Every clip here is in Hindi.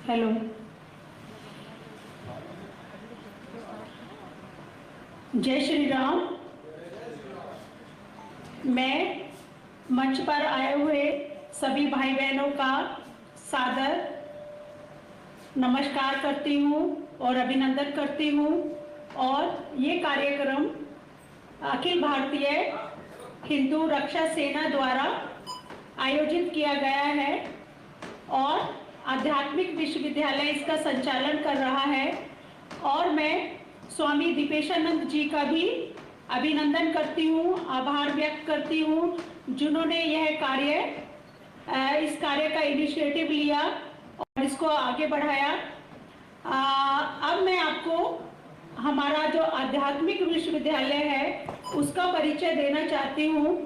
हेलो। जय श्री राम। मैं मंच पर आए हुए सभी भाई बहनों का सादर नमस्कार करती हूँ और अभिनंदन करती हूँ। और ये कार्यक्रम अखिल भारतीय हिंदू रक्षा सेना द्वारा आयोजित किया गया है और आध्यात्मिक विश्वविद्यालय इसका संचालन कर रहा है। और मैं स्वामी दीपेशानंद जी का भी अभिनंदन करती हूँ, आभार व्यक्त करती हूँ, जिन्होंने इस कार्य का इनिशिएटिव लिया और इसको आगे बढ़ाया। अब मैं आपको हमारा जो आध्यात्मिक विश्वविद्यालय है उसका परिचय देना चाहती हूँ।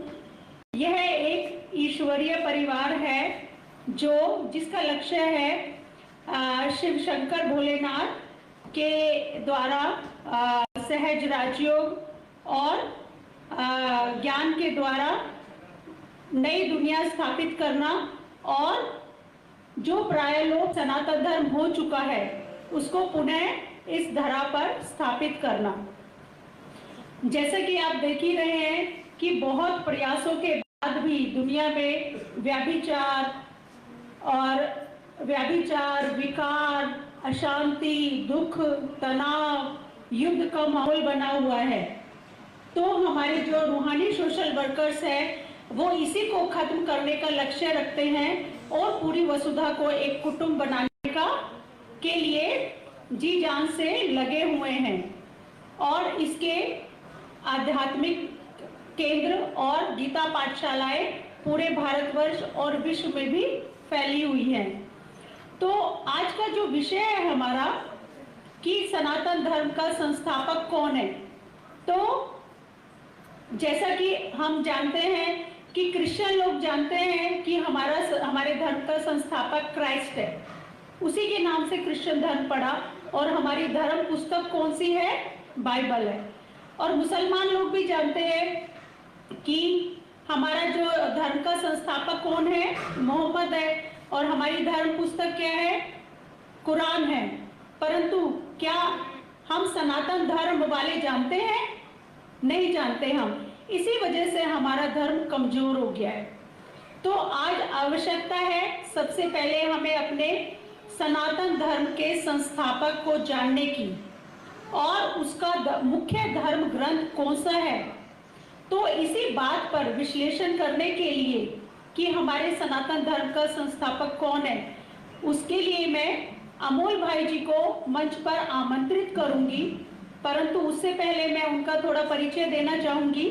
यह एक ईश्वरीय परिवार है जिसका लक्ष्य है शिव शंकर भोलेनाथ के द्वारा सहज राजयोग और ज्ञान के द्वारा नई दुनिया स्थापित करना और जो प्राय लोग सनातन धर्म हो चुका है उसको पुनः इस धरा पर स्थापित करना। जैसा कि आप देख ही रहे हैं कि बहुत प्रयासों के बाद भी दुनिया में व्याभिचार, विकार, अशांति, दुख, तनाव, युद्ध का माहौल बना हुआ है। तो हमारे जो रूहानी सोशल वर्कर्स हैं वो इसी को खत्म करने का लक्ष्य रखते हैं और पूरी वसुधा को एक कुटुंब बनाने के लिए जी जान से लगे हुए हैं। और इसके आध्यात्मिक केंद्र और गीता पाठशालाएं पूरे भारतवर्ष और विश्व में भी फैली हुई हैं। तो आज का जो विषय है हमारा कि सनातन धर्म का संस्थापक कौन है, तो जैसा कि हम जानते हैं कि क्रिश्चियन लोग जानते हैं कि हमारे धर्म का संस्थापक क्राइस्ट है, उसी के नाम से क्रिश्चियन धर्म पड़ा। और हमारी धर्म पुस्तक कौन सी है? बाइबल है। और मुसलमान लोग भी जानते हैं कि हमारा जो धर्म का संस्थापक कौन है? मोहम्मद है। और हमारी धर्म पुस्तक क्या है? कुरान है। परंतु क्या हम सनातन धर्म वाले जानते हैं? नहीं जानते हम। इसी वजह से हमारा धर्म कमजोर हो गया है। तो आज आवश्यकता है सबसे पहले हमें अपने सनातन धर्म के संस्थापक को जानने की और उसका मुख्य धर्म ग्रंथ कौन सा है। तो इसी बात पर विश्लेषण करने के लिए कि हमारे सनातन धर्म का संस्थापक कौन है, उसके लिए मैं अमोल भाई जी को मंच पर आमंत्रित करूंगी। परंतु उससे पहले मैं उनका थोड़ा परिचय देना चाहूंगी।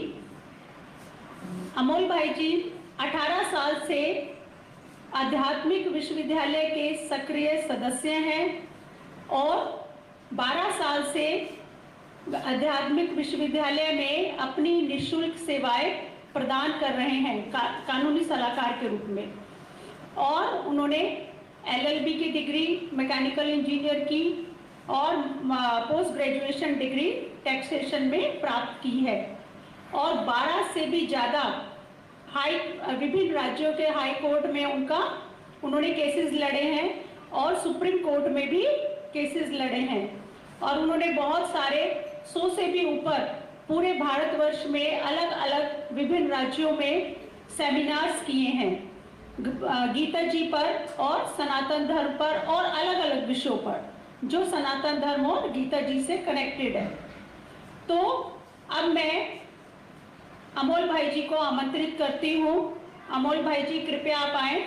अमोल भाई जी 18 साल से आध्यात्मिक विश्वविद्यालय के सक्रिय सदस्य हैं और 12 साल से आध्यात्मिक विश्वविद्यालय में अपनी निःशुल्क सेवाएं प्रदान कर रहे हैं कानूनी सलाहकार के रूप में। और उन्होंने LLB की डिग्री मैकेनिकल इंजीनियर की और पोस्ट ग्रेजुएशन डिग्री टैक्सेशन में प्राप्त की है। और 12 से भी ज़्यादा विभिन्न राज्यों के हाई कोर्ट में उन्होंने केसेस लड़े हैं और सुप्रीम कोर्ट में भी केसेस लड़े हैं। और उन्होंने बहुत सारे 100 से भी ऊपर पूरे भारतवर्ष में अलग अलग विभिन्न राज्यों में सेमिनार्स किए हैं गीता जी पर और सनातन धर्म पर और अलग अलग विषयों पर जो सनातन धर्म और गीता जी से कनेक्टेड है। तो अब मैं अमोल भाई जी को आमंत्रित करती हूँ। अमोल भाई जी कृपया आप आए।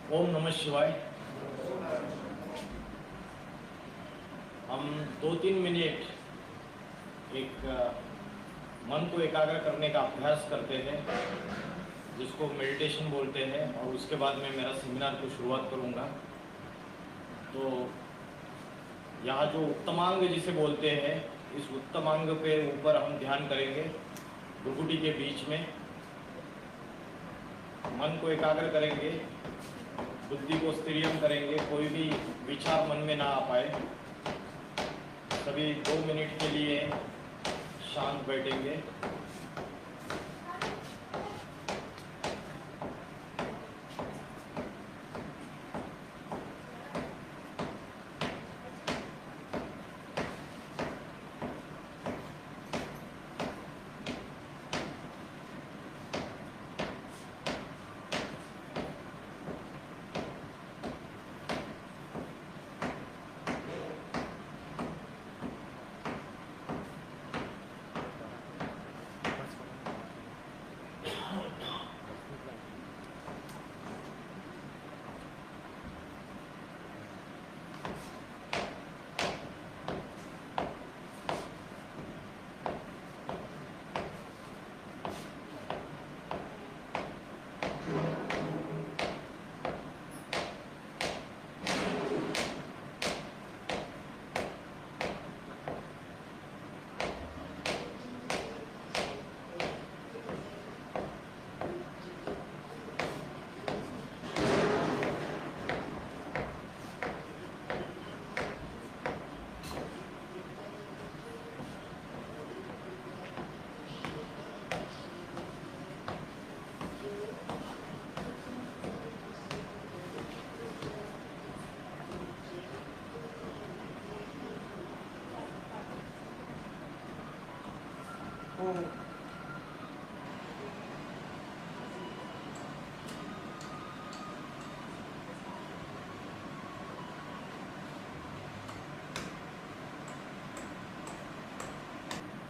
ओम नमः शिवाय। हम 2-3 मिनट एक मन को एकाग्र करने का अभ्यास करते हैं जिसको मेडिटेशन बोलते हैं और उसके बाद मैं मेरा सेमिनार को शुरुआत करूंगा। तो यहाँ जो उत्तमांग जिसे बोलते हैं इस उत्तमांग पे ऊपर हम ध्यान करेंगे। भ्रुकुटी के बीच में मन को एकाग्र करेंगे, बुद्धि को स्थिरियम करेंगे, कोई भी विचार मन में ना आ पाए। सभी 2 मिनट के लिए शांत बैठेंगे।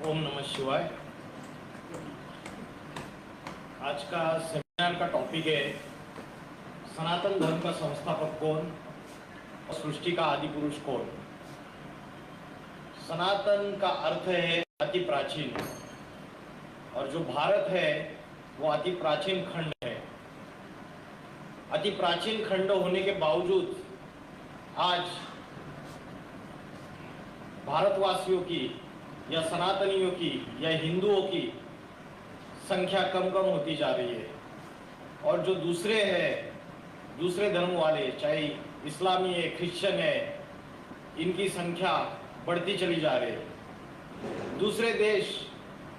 ओम नमः शिवाय। आज का सेमिनार का टॉपिक है सनातन धर्म का संस्थापक कौन और सृष्टि का आदि पुरुष कौन। सनातन का अर्थ है अति प्राचीन, और जो भारत है वो अति प्राचीन खंड है। अति प्राचीन खंड होने के बावजूद आज भारतवासियों की या सनातनियों की या हिंदुओं की संख्या कम कम होती जा रही है, और जो दूसरे हैं, दूसरे धर्म वाले, चाहे इस्लामी है, क्रिश्चियन है, इनकी संख्या बढ़ती चली जा रही है। दूसरे देश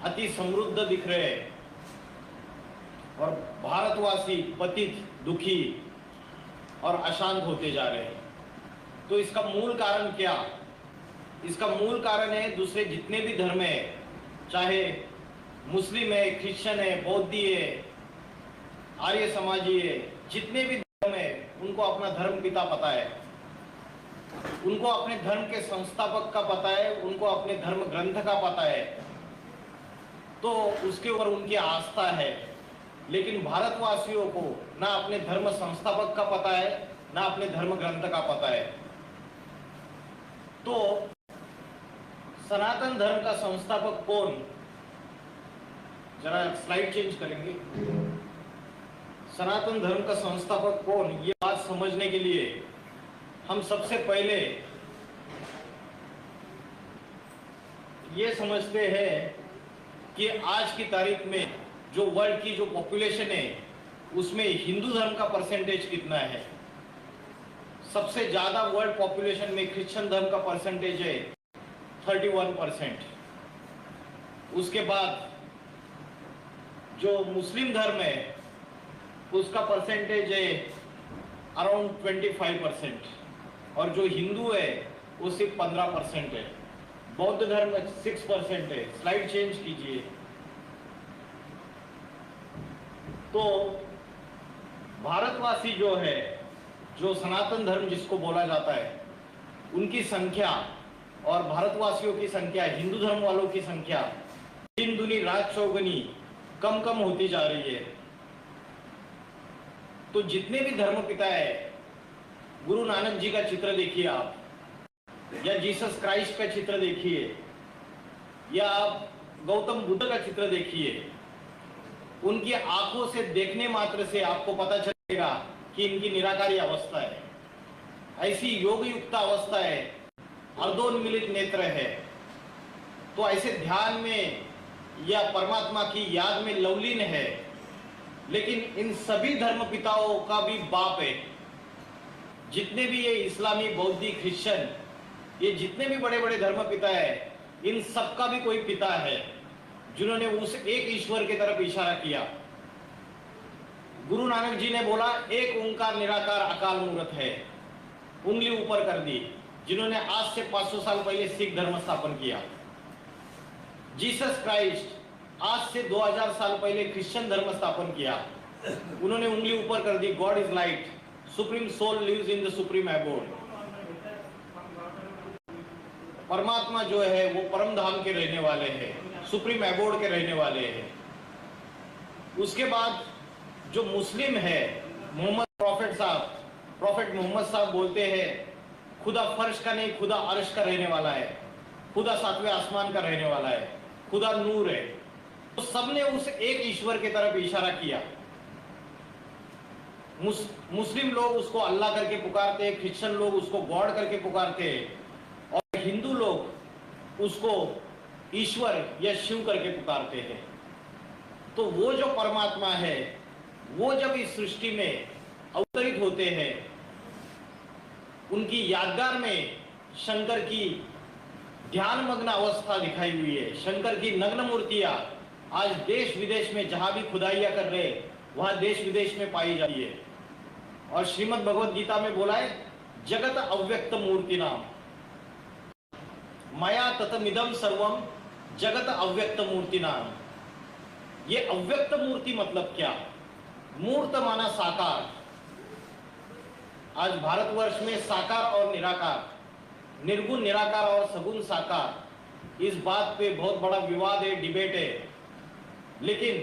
अति समृद्ध दिख रहे हैं और भारतवासी पतित, दुखी और अशांत होते जा रहे हैं। तो इसका मूल कारण क्या? इसका मूल कारण है दूसरे जितने भी धर्म है, चाहे मुस्लिम है, क्रिश्चियन है, बौद्धी है, आर्य समाजी है, जितने भी धर्म है उनको अपना धर्म पिता पता है, उनको अपने धर्म के संस्थापक का पता है, उनको अपने धर्म ग्रंथ का पता है, तो उसके ऊपर उनकी आस्था है। लेकिन भारतवासियों को ना अपने धर्म संस्थापक का पता है, ना अपने धर्म ग्रंथ का पता है। तो सनातन धर्म का संस्थापक कौन? जरा स्लाइड चेंज करेंगे। सनातन धर्म का संस्थापक कौन, ये बात समझने के लिए हम सबसे पहले ये समझते हैं कि आज की तारीख में जो वर्ल्ड की जो पॉपुलेशन है उसमें हिंदू धर्म का परसेंटेज कितना है। सबसे ज्यादा वर्ल्ड पॉपुलेशन में क्रिश्चियन धर्म का परसेंटेज है 31%। उसके बाद जो मुस्लिम धर्म है उसका परसेंटेज है अराउंड 25%, और जो हिंदू है वो सिर्फ 15% है। बौद्ध धर्म 6% है। स्लाइड चेंज कीजिए। तो भारतवासी जो है, जो सनातन धर्म जिसको बोला जाता है, उनकी संख्या और भारतवासियों की संख्या, हिंदू धर्म वालों की संख्या दिन दुनी रात चौगुनी कम कम होती जा रही है। तो जितने भी धर्म पिता है, गुरु नानक जी का चित्र देखिए आप, या जीसस क्राइस्ट का चित्र देखिए, या आप गौतम बुद्ध का चित्र देखिए, उनकी आंखों से देखने मात्र से आपको पता चलेगा कि इनकी निराकारी अवस्था है, ऐसी योग युक्त अवस्था है, अर्धोन्मिलित नेत्र है, तो ऐसे ध्यान में या परमात्मा की याद में लवलीन है, लेकिन इन सभी धर्म पिताओं का भी बाप है। जितने भी ये इस्लामी, बौद्धी, क्रिश्चियन, ये जितने भी बड़े बड़े धर्म पिता है, इन सबका भी कोई पिता है जिन्होंने उस एक ईश्वर की तरफ इशारा किया। गुरु नानक जी ने बोला एक ओंकार निराकार अकाल मूर्त है, उंगली ऊपर कर दी, जिन्होंने आज से 500 साल पहले सिख धर्म स्थापन किया। जीसस क्राइस्ट आज से 2000 साल पहले क्रिश्चियन धर्म स्थापन किया, उन्होंने उंगली ऊपर कर दी। God is light, supreme soul lives in the supreme abode. परमात्मा जो है वो परम धाम के रहने वाले हैं, सुप्रीम एबोर्ड के रहने वाले हैं। उसके बाद जो मुस्लिम है, मोहम्मद प्रॉफेट मोहम्मद साहब बोलते हैं खुदा फर्श का नहीं, खुदा अर्श का रहने वाला है, खुदा सातवें आसमान का रहने वाला है, खुदा नूर है। तो सबने उस एक ईश्वर की तरफ इशारा किया। मुस्लिम लोग उसको अल्लाह करके पुकारते हैं, क्रिश्चियन लोग उसको गॉड करके पुकारते हैं, और हिंदू लोग उसको ईश्वर या शिव करके पुकारते हैं। तो वो जो परमात्मा है, वो जब इस सृष्टि में अवतरित होते हैं, उनकी यादगार में शंकर की ध्यान मग्न अवस्था दिखाई हुई है। शंकर की नग्न मूर्तियां आज देश विदेश में जहां भी खुदाइयां कर रहे, वहां देश विदेश में पाई जाती है। और श्रीमद् भगवद गीता में बोला है जगत अव्यक्त मूर्ति नाम माया ततमिदम सर्वम जगत अव्यक्त मूर्ति नाम। ये अव्यक्त मूर्ति मतलब क्या? मूर्त माना साकार। आज भारतवर्ष में साकार और निराकार, निर्गुण निराकार और सगुण साकार, इस बात पे बहुत बड़ा विवाद है, डिबेट है। लेकिन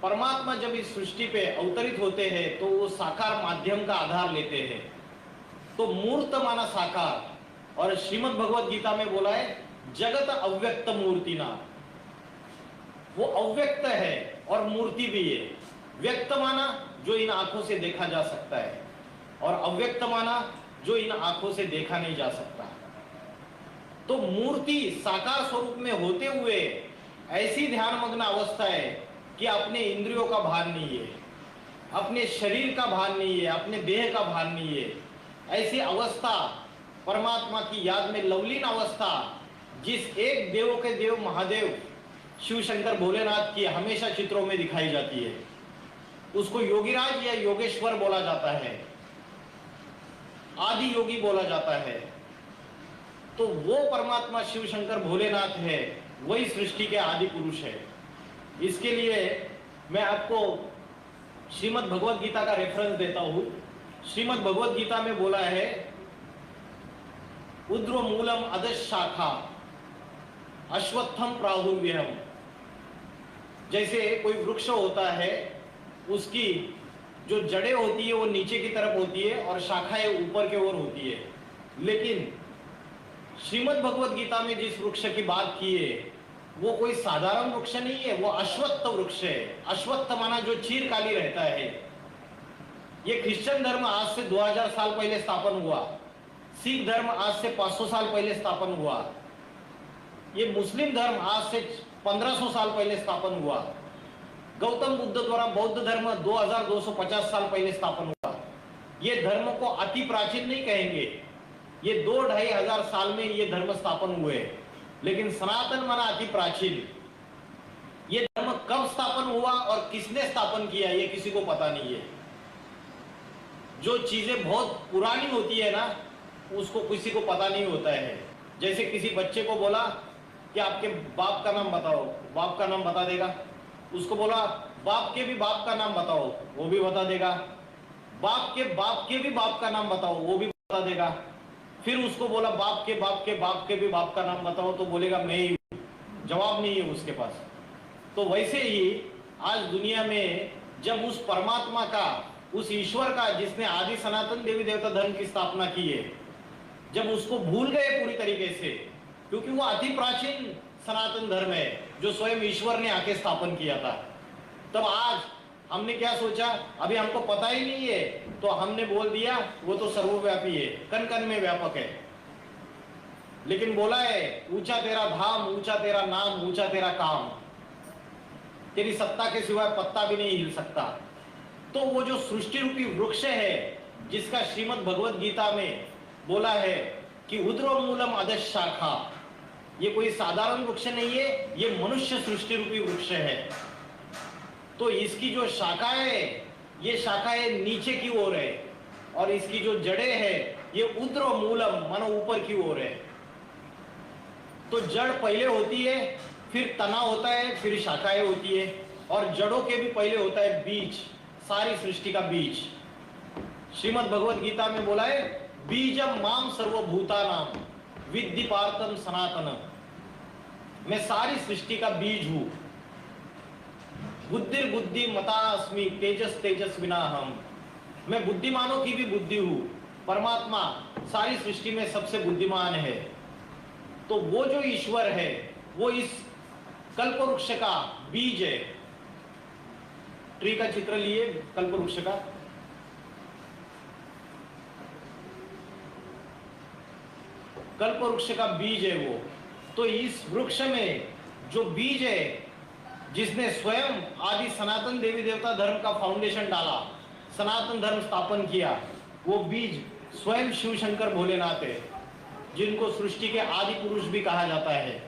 परमात्मा जब इस सृष्टि पे अवतरित होते हैं तो वो साकार माध्यम का आधार लेते हैं। तो मूर्त माना साकार, और श्रीमद् भगवद गीता में बोला है जगत अव्यक्त मूर्ति नाम। वो अव्यक्त है और मूर्ति भी है। व्यक्त माना जो इन आंखों से देखा जा सकता है, और अव्यक्त माना जो इन आंखों से देखा नहीं जा सकता। तो मूर्ति साकार स्वरूप में होते हुए ऐसी ध्यान मग्न अवस्था है कि अपने इंद्रियों का भान नहीं है, अपने शरीर का भान नहीं है, अपने देह का भान नहीं है। ऐसी अवस्था परमात्मा की याद में लवलीन अवस्था, जिस एक देव के देव महादेव शिव शंकर भोलेनाथ की हमेशा चित्रों में दिखाई जाती है, उसको योगीराज या योगेश्वर बोला जाता है, आदि योगी बोला जाता है। तो वो परमात्मा शिव शंकर भोलेनाथ है, वही सृष्टि के आदि पुरुष है। इसके लिए मैं आपको श्रीमद् भगवद गीता का रेफरेंस देता हूं। श्रीमद् भगवद गीता में बोला है उद्र मूलम अदश शाखा अश्वत्थम प्राहुर्व्यहम। जैसे कोई वृक्ष होता है, उसकी जो जड़ें होती है वो नीचे की तरफ होती है और शाखाएं ऊपर के ओर होती है। लेकिन श्रीमद् भगवद गीता में जिस वृक्ष की बात की है वो कोई साधारण वृक्ष नहीं है, वो अश्वत्थ वृक्ष है। अश्वत्थ माना जो चिरकाली रहता है। ये क्रिश्चियन धर्म आज से 2000 साल पहले स्थापन हुआ, सिख धर्म आज से 500 साल पहले स्थापन हुआ, ये मुस्लिम धर्म आज से 1500 साल पहले स्थापन हुआ, गौतम बुद्ध द्वारा बौद्ध धर्म 2250 साल पहले स्थापन हुआ। ये धर्म को अति प्राचीन नहीं कहेंगे, ये 2-2.5 हजार साल में ये धर्म स्थापन हुए। लेकिन सनातन माना अति प्राचीन। ये धर्म कब स्थापन हुआ और किसने स्थापन किया ये किसी को पता नहीं है। जो चीजें बहुत पुरानी होती है ना, उसको किसी को पता नहीं होता है। जैसे किसी बच्चे को बोला कि आपके बाप का नाम बताओ, बाप का नाम बता देगा। उसको बोला बाप के भी बाप का नाम बताओ, वो भी बता देगा। बाप के भी बाप का नाम बताओ, वो भी बता देगा। फिर उसको बोला बाप के भी बाप का नाम बताओ, तो बोलेगा मैं ही हूं। जवाब नहीं है उसके पास। तो वैसे ही आज दुनिया में जब उस परमात्मा का, उस ईश्वर का जिसने आदि सनातन देवी देवता धर्म की स्थापना की है, जब उसको भूल गए पूरी तरीके से, क्योंकि वो अति प्राचीन सनातन धर्म है जो स्वयं ईश्वर ने आके स्थापन किया था, तब आज हमने क्या सोचा, अभी हमको पता ही नहीं है तो हमने बोल दिया वो तो सर्वव्यापी है, कण कण में व्यापक है। लेकिन बोला है ऊंचा तेरा धाम, ऊंचा तेरा नाम, ऊंचा तेरा काम, तेरी सत्ता के सिवाय पत्ता भी नहीं हिल सकता। तो वो जो सृष्टि रूपी वृक्ष है जिसका श्रीमद् भगवत गीता में बोला है कि उद्रोमूलम अधश शाखा, ये कोई साधारण वृक्ष नहीं है, ये मनुष्य सृष्टि रूपी वृक्ष है। तो इसकी जो शाखाएं है, ये शाखाएं नीचे की ओर है, और इसकी जो जड़ें है ये उद्रोमूलम मानो ऊपर की ओर है। तो जड़ पहले होती है, फिर तना होता है, फिर शाखाएं होती है, और जड़ों के भी पहले होता है बीज, सारी सृष्टि का बीज। श्रीमद् भगवत गीता में बोला है बीजम माम सर्वभूतानाम विद्धि पार्थम सनातन, मैं सारी सृष्टि का बीज हूं। बुद्धि बुद्धि मता अस्मि तेजस तेजस्विना हम, मैं बुद्धिमानों की भी बुद्धि हूं। परमात्मा सारी सृष्टि में सबसे बुद्धिमान है। तो वो जो ईश्वर है वो इस कल्पवृक्ष का बीज है। ट्री का चित्र लिए कल्पवृक्ष का, कल्पवृक्ष का बीज है वो। तो इस वृक्ष में जो बीज है, जिसने स्वयं आदि सनातन देवी देवता धर्म का फाउंडेशन डाला, सनातन धर्म स्थापन किया, वो बीज स्वयं शिव शंकर भोलेनाथ है, जिनको सृष्टि के आदि पुरुष भी कहा जाता है।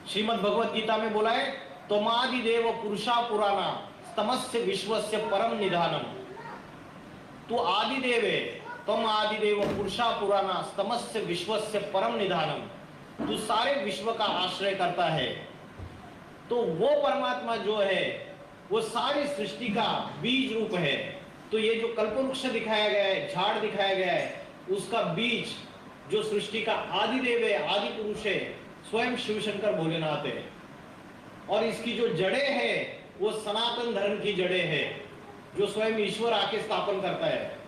श्रीमद् भगवत गीता में बोला है त्वमादि देव पुरुषा पुराना स्तमस्य विश्वस्य परम निधानम, तू आदि देव है, तुम आदि देव पुरुषा पुराना स्तमस्य विश्वस्य परम निधानम, तू सारे विश्व का आश्रय करता है। तो वो परमात्मा जो है वो सारी सृष्टि का बीज रूप है। तो ये जो कल्पवृक्ष दिखाया गया है, झाड़ दिखाया गया है, उसका बीज जो सृष्टि का आदि देव है, आदि पुरुष है, स्वयं शिव शंकर भोलेनाथ है। और इसकी जो जड़ें हैं वो सनातन धर्म की जड़ें हैं, जो स्वयं ईश्वर आके स्थापन करता है।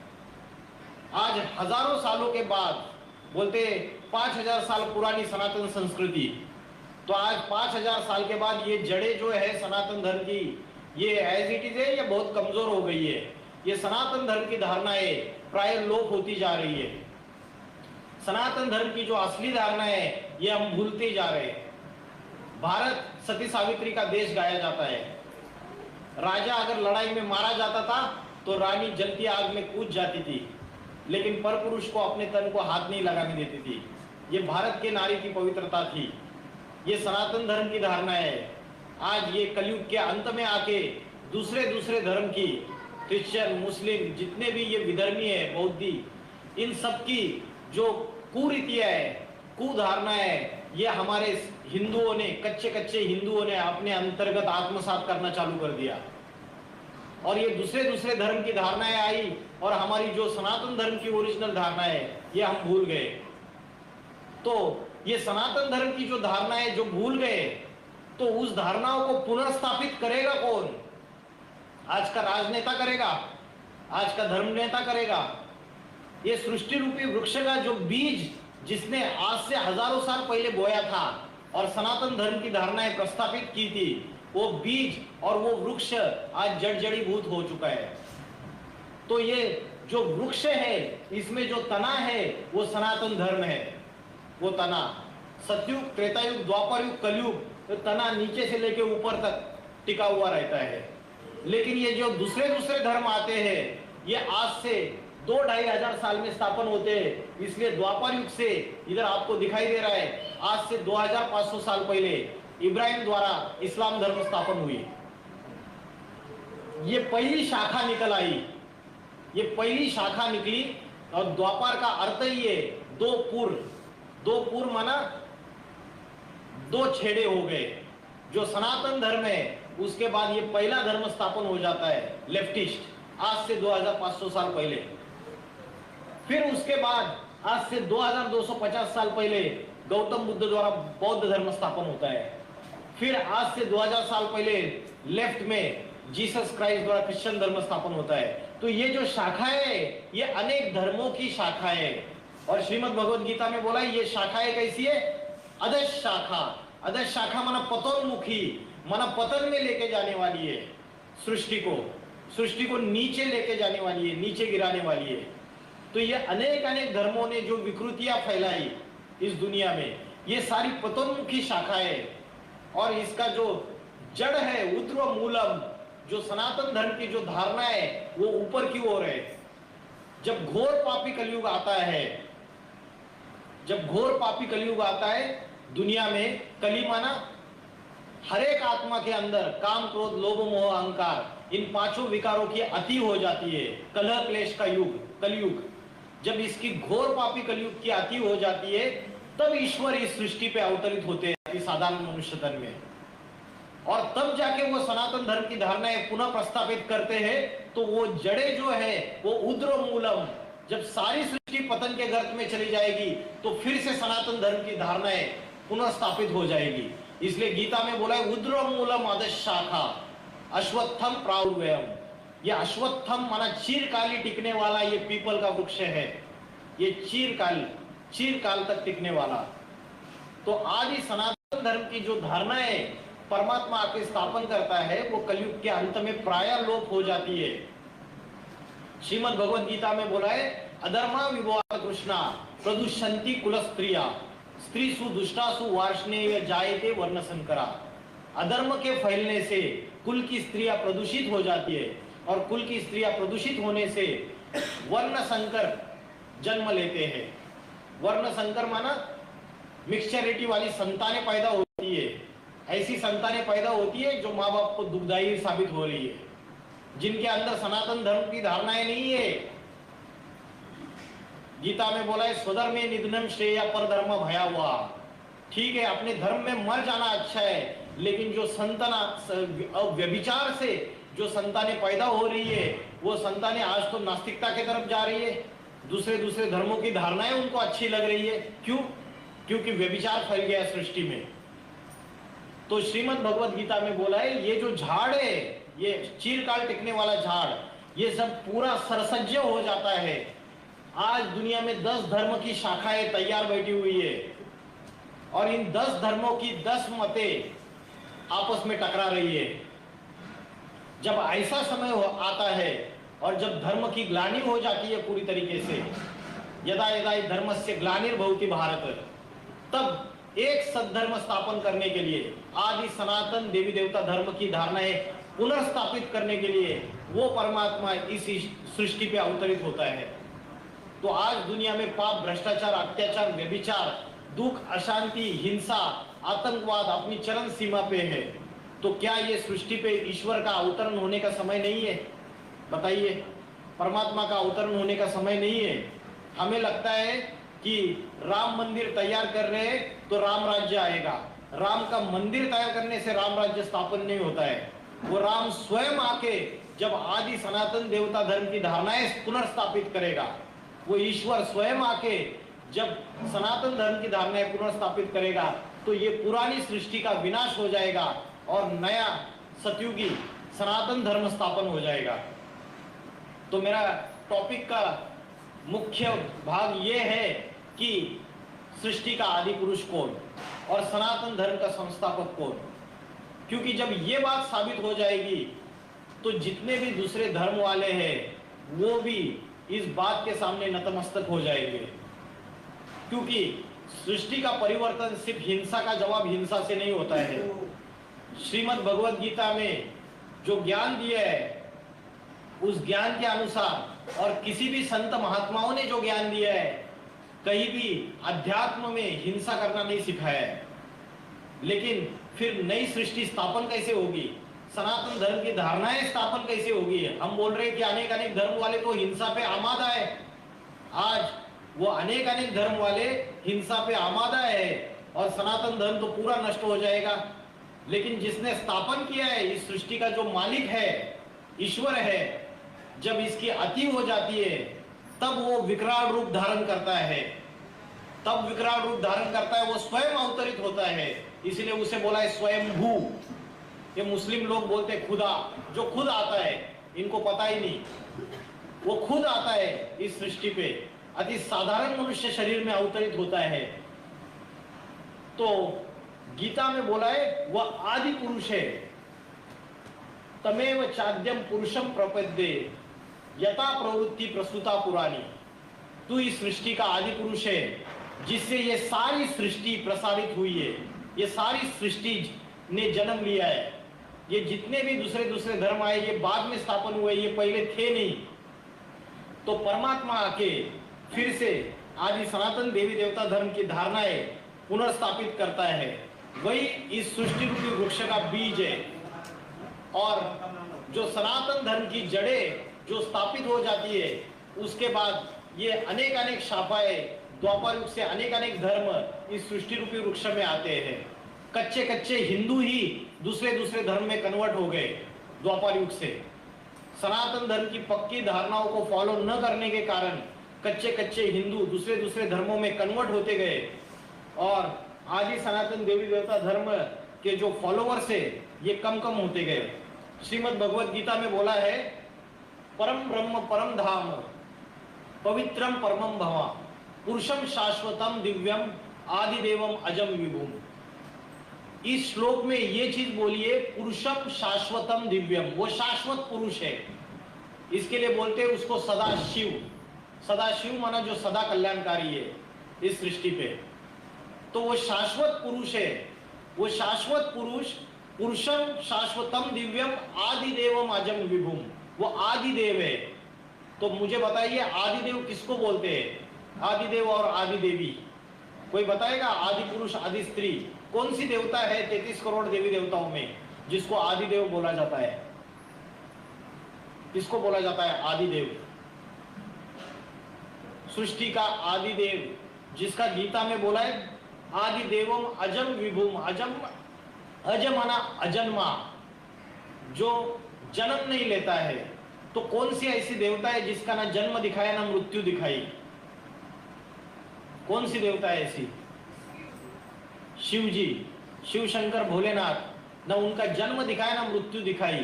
आज हजारों सालों के बाद, बोलते 5000 साल पुरानी सनातन संस्कृति, तो आज 5000 साल के बाद ये जड़ें जो है सनातन धर्म की, ये एज इट इज है, ये बहुत कमजोर हो गई है। ये सनातन धर्म की धारणाएं प्राय लोप होती जा रही है। सनातन धर्म की जो असली धारणा है ये हम भूलते जा रहे हैं। भारत सती सावित्री का देश गाया जाता है। राजा अगर लड़ाई में मारा जाता था तो रानी जलती आग में कूद जाती थी, लेकिन परपुरुष को अपने तन को हाथ नहीं लगाने देती थी। ये भारत के नारी की पवित्रता थी। ये सनातन धर्म की धारणा है। आज ये कलयुग के अंत में आके दूसरे धर्म की, क्रिश्चियन, मुस्लिम, जितने भी ये विधर्मी है, बौद्धि, इन सब की जो कुरीतियां है, कुधारणा है, ये हमारे हिंदुओं ने, कच्चे हिंदुओं ने अपने अंतर्गत आत्मसात करना चालू कर दिया। और ये दूसरे धर्म की धारणाएं आई, और हमारी जो सनातन धर्म की ओरिजिनल धारणा है ये हम भूल गए। तो ये सनातन धर्म की जो धारणा है जो भूल गए, तो उस धारणाओं को पुनर्स्थापित करेगा कौन? आज का राजनेता करेगा, आज का धर्म नेता करेगा। ये सृष्टि रूपी वृक्ष का जो बीज जिसने आज से हजारों साल पहले बोया था और सनातन धर्म की धारणाएं प्रस्थापित की थी, वो बीज और वो वृक्ष आज जड़ीभूत हो चुका है। तो ये जो वृक्ष है, इसमें जो तना है वो सनातन धर्म है। वो तना सतयुग, त्रेतायुग, द्वापर युग, कलयुग, तो तना नीचे से लेके ऊपर तक टिका हुआ रहता है। लेकिन ये जो दूसरे धर्म आते हैं, ये आज से 2-2.5 हजार साल में स्थापन होते हैं। इसलिए द्वापर युग से इधर आपको दिखाई दे रहा है, आज से 2500 साल पहले इब्राहिम द्वारा इस्लाम धर्म स्थापन हुई। ये पहली शाखा निकल आई, ये पहली शाखा निकली। और द्वापर का अर्थ ही है दो पुर माना 2 छेड़े हो गए। जो सनातन धर्म है उसके बाद ये पहला धर्म स्थापन हो जाता है, लेफ्टिस्ट, आज से 2500 साल पहले। फिर उसके बाद आज से 2250 साल पहले गौतम बुद्ध द्वारा बौद्ध धर्म स्थापन होता है। फिर आज से 2000 साल पहले लेफ्ट में जीसस क्राइस्ट द्वारा क्रिश्चियन धर्म स्थापन होता है। तो ये जो शाखाएं है ये अनेक धर्मों की शाखाएं है। और श्रीमद् भगवत गीता में बोला ये शाखाएं कैसी है? अधश शाखा। अधश शाखा माना पतोन्मुखी, माना पतन में लेके जाने वाली है। सृष्टि को नीचे लेके जाने वाली है, नीचे गिराने वाली है। तो ये अनेक धर्मों ने जो विकृतियां फैलाई, इस दुनिया में, ये सारी पतोन्मुखी शाखाएं, और इसका जो जड़ है ऊर्ध्व मूलम, जो सनातन धर्म की जो धारणा है वो ऊपर की ओर है। जब घोर पापी कलयुग आता है, जब घोर पापी कलयुग आता है दुनिया में, कली माना हर एक आत्मा के अंदर काम, क्रोध, लोभ, मोह, अहंकार, इन पांचों विकारों की अति हो जाती है। कलह क्लेश का युग, कलयुग, जब इसकी घोर पापी कलयुग की अति हो जाती है, तब ईश्वर इस सृष्टि पे अवतरित होते हैं साधारण मनुष्य तन में, और तब जाके वो सनातन धर्म की धारणाएं पुनः प्रस्थापित करते हैं। तो वो जड़े जो है वो ऊर्ध्व मूलम, जब सारी सृष्टि पतन के गर्त में चली जाएगी तो फिर से सनातन धर्म की धारणाएं पुनः स्थापित हो जाएगी। इसलिए गीता में बोला है ऊर्ध्व मूलम अधः शाखा अश्वत्थम प्राहुर्व्ययम। ये अश्वत्थम माना चिरकाली टिकने वाला ये पीपल का वृक्ष है, ये चिरकाल तक टिकने वाला। तो आदि सनातन धर्म की जो धारणाएं परमात्मा आके स्थापन करता है वो कलयुग के अंत में प्रायः लोप हो जाती है। श्रीमद् भगवद गीता में बोला है अधर्मा विवाह कृष्णा प्रदुष्यंति कुल स्त्रिया स्त्रीसु दुष्टासु वार्ष्णेय जायते वर्ण संकरा। अधर्म के फैलने से कुल की स्त्रियां प्रदूषित हो जाती है, और कुल की स्त्रियां प्रदूषित होने से वर्ण संकर जन्म लेते हैं। वर्ण संकर माना मिक्सचरिटी वाली संतानें पैदा होती है। ऐसी संतानें पैदा होती है जो माँ बाप को दुखदायी साबित हो रही है, जिनके अंदर सनातन धर्म की धारणाएं नहीं है। गीता में बोला है स्वधर्मे निधनम श्रेय पर धर्म भया हुआ। ठीक है, अपने धर्म में मर जाना अच्छा है, लेकिन जो संतान व्यभिचार से जो संतानें पैदा हो रही है वो संतानें आज तो नास्तिकता की तरफ जा रही है। दूसरे धर्मों की धारणाएं उनको अच्छी लग रही है। क्यों? क्योंकि व्यभिचार फैल गया सृष्टि में। तो श्रीमद् भगवद गीता में बोला है ये जो झाड़ है, ये चिरकाल टिकने वाला झाड़, ये सब पूरा सरसज्ज हो जाता है। आज दुनिया में 10 धर्म की शाखाएं तैयार बैठी हुई है, और इन 10 धर्मों की 10 मतें आपस में टकरा रही है। जब ऐसा समय आता है और जब धर्म की ग्लानि हो जाती है पूरी तरीके से, यदा यदा धर्मस्य ग्लानिर्भवति भारत, तब एक सद्धर्म स्थापन करने के लिए, आदि सनातन देवी देवता धर्म की धारणाएं पुनर्स्थापित करने के लिए वो परमात्मा इस सृष्टि पे अवतरित होता है। तो आज दुनिया में पाप, भ्रष्टाचार, अत्याचार, व्यभिचार, दुख, अशांति, हिंसा, आतंकवाद अपनी चरम सीमा पे है। तो क्या ये सृष्टि पे ईश्वर का अवतरण होने का समय नहीं है? बताइए, परमात्मा का अवतरण होने का समय नहीं है? हमें लगता है कि राम मंदिर तैयार कर रहे हैं तो राम राज्य आएगा। राम का मंदिर तैयार करने से राम राज्य स्थापन नहीं होता है। वो राम स्वयं आके जब आदि सनातन देवता धर्म की धारणाएं पुनर्स्थापित करेगा, वो ईश्वर स्वयं आके जब सनातन धर्म की धारणाएं पुनर्स्थापित करेगा, तो ये पुरानी सृष्टि का विनाश हो जाएगा और नया सतयुगी सनातन धर्म स्थापन हो जाएगा। तो मेरा टॉपिक का मुख्य भाग ये है कि सृष्टि का आदि पुरुष कौन और सनातन धर्म का संस्थापक कौन। क्योंकि जब ये बात साबित हो जाएगी तो जितने भी दूसरे धर्म वाले हैं वो भी इस बात के सामने नतमस्तक हो जाएंगे। क्योंकि सृष्टि का परिवर्तन सिर्फ हिंसा का जवाब हिंसा से नहीं होता है। श्रीमद् भगवद गीता में जो ज्ञान दिया है उस ज्ञान के अनुसार, और किसी भी संत महात्माओं ने जो ज्ञान दिया है, कहीं भी अध्यात्म में हिंसा करना नहीं सिखाया है। लेकिन फिर नई सृष्टि स्थापन कैसे होगी, सनातन धर्म की धारणाएं स्थापन कैसे होगी? हम बोल रहे हैं कि अनेक धर्म वाले तो हिंसा पे आमादा है। आज वो अनेक धर्म वाले हिंसा पे आमादा है और सनातन धर्म तो पूरा नष्ट हो जाएगा। लेकिन जिसने स्थापन किया है, इस सृष्टि का जो मालिक है, ईश्वर है, जब इसकी अति हो जाती है तब वो विकराल रूप धारण करता है। तब विकराल रूप धारण करता है, वो स्वयं अवतरित होता है। इसलिए उसे बोला है स्वयंभू। ये मुस्लिम लोग बोलते हैं खुदा, जो खुद आता है, इनको पता ही नहीं, वो खुद आता है इस सृष्टि पे, अति साधारण मनुष्य शरीर में अवतरित होता है। तो गीता में बोला है वह आदि पुरुष है। तमेव चाद्यम पुरुषम प्रपद्ये यथा प्रवृत्ति प्रसूता पुरानी। तू इस सृष्टि का आदि पुरुष है जिससे ये सारी सृष्टि प्रसारित हुई है, ये सारी सृष्टि ने जन्म लिया है। ये जितने भी दूसरे दूसरे धर्म आए ये बाद में स्थापन हुए, ये पहले थे नहीं। तो परमात्मा आके फिर से आदि सनातन देवी देवता धर्म की धारणाएं पुनर्स्थापित करता है। वही इस सृष्टि रूपी वृक्ष का बीज है। और जो सनातन धर्म की जड़ें जो स्थापित हो जाती है, उसके बाद ये अनेक अनेक शाखाएं, द्वापर युग से अनेक अनेक धर्म इस सृष्टि रूपी वृक्ष में आते हैं। कच्चे कच्चे हिंदू ही दूसरे दूसरे धर्म में कन्वर्ट हो गए द्वापर युग से। सनातन धर्म की पक्की धारणाओं को फॉलो न करने के कारण कच्चे कच्चे हिंदू दूसरे दूसरे धर्मों में कन्वर्ट होते गए और आदि सनातन देवी देवता धर्म के जो फॉलोवर्स है ये कम कम होते गए। श्रीमद् भगवत गीता में बोला है, परम ब्रह्म परम धाम पवित्रम परमम भवा पुरुषम शाश्वतम दिव्यम आदिदेवम अजम विभुम। इस श्लोक में ये चीज बोलिए, पुरुषम शाश्वतम दिव्यम, वो शाश्वत पुरुष है। इसके लिए बोलते हैं उसको सदाशिव। सदाशिव माना जो सदा कल्याणकारी है इस सृष्टि पे। तो वो शाश्वत पुरुष है। वो शाश्वत पुरुष पुरुषम शाश्वतम दिव्यम आदिदेवम अजम विभुम, वो आदिदेव है। तो मुझे बताइए आदिदेव किसको बोलते हैं? आदिदेव और आदिदेवी कोई बताएगा? आदि पुरुष आदि स्त्री कौन सी देवता है 33 करोड़ देवी देवताओं में जिसको आदिदेव बोला जाता है? किसको बोला जाता है आदिदेव? सृष्टि का आदिदेव, जिसका गीता में बोला है आदिदेवम अजम विभुम। अजम, अजम माना अजन्मा, जो जन्म नहीं लेता है। तो कौन सी ऐसी देवता है जिसका ना जन्म दिखाया ना मृत्यु दिखाई? कौन सी देवता है ऐसी? शिव जी, शिव शंकर भोलेनाथ, ना उनका जन्म दिखाया ना मृत्यु दिखाई।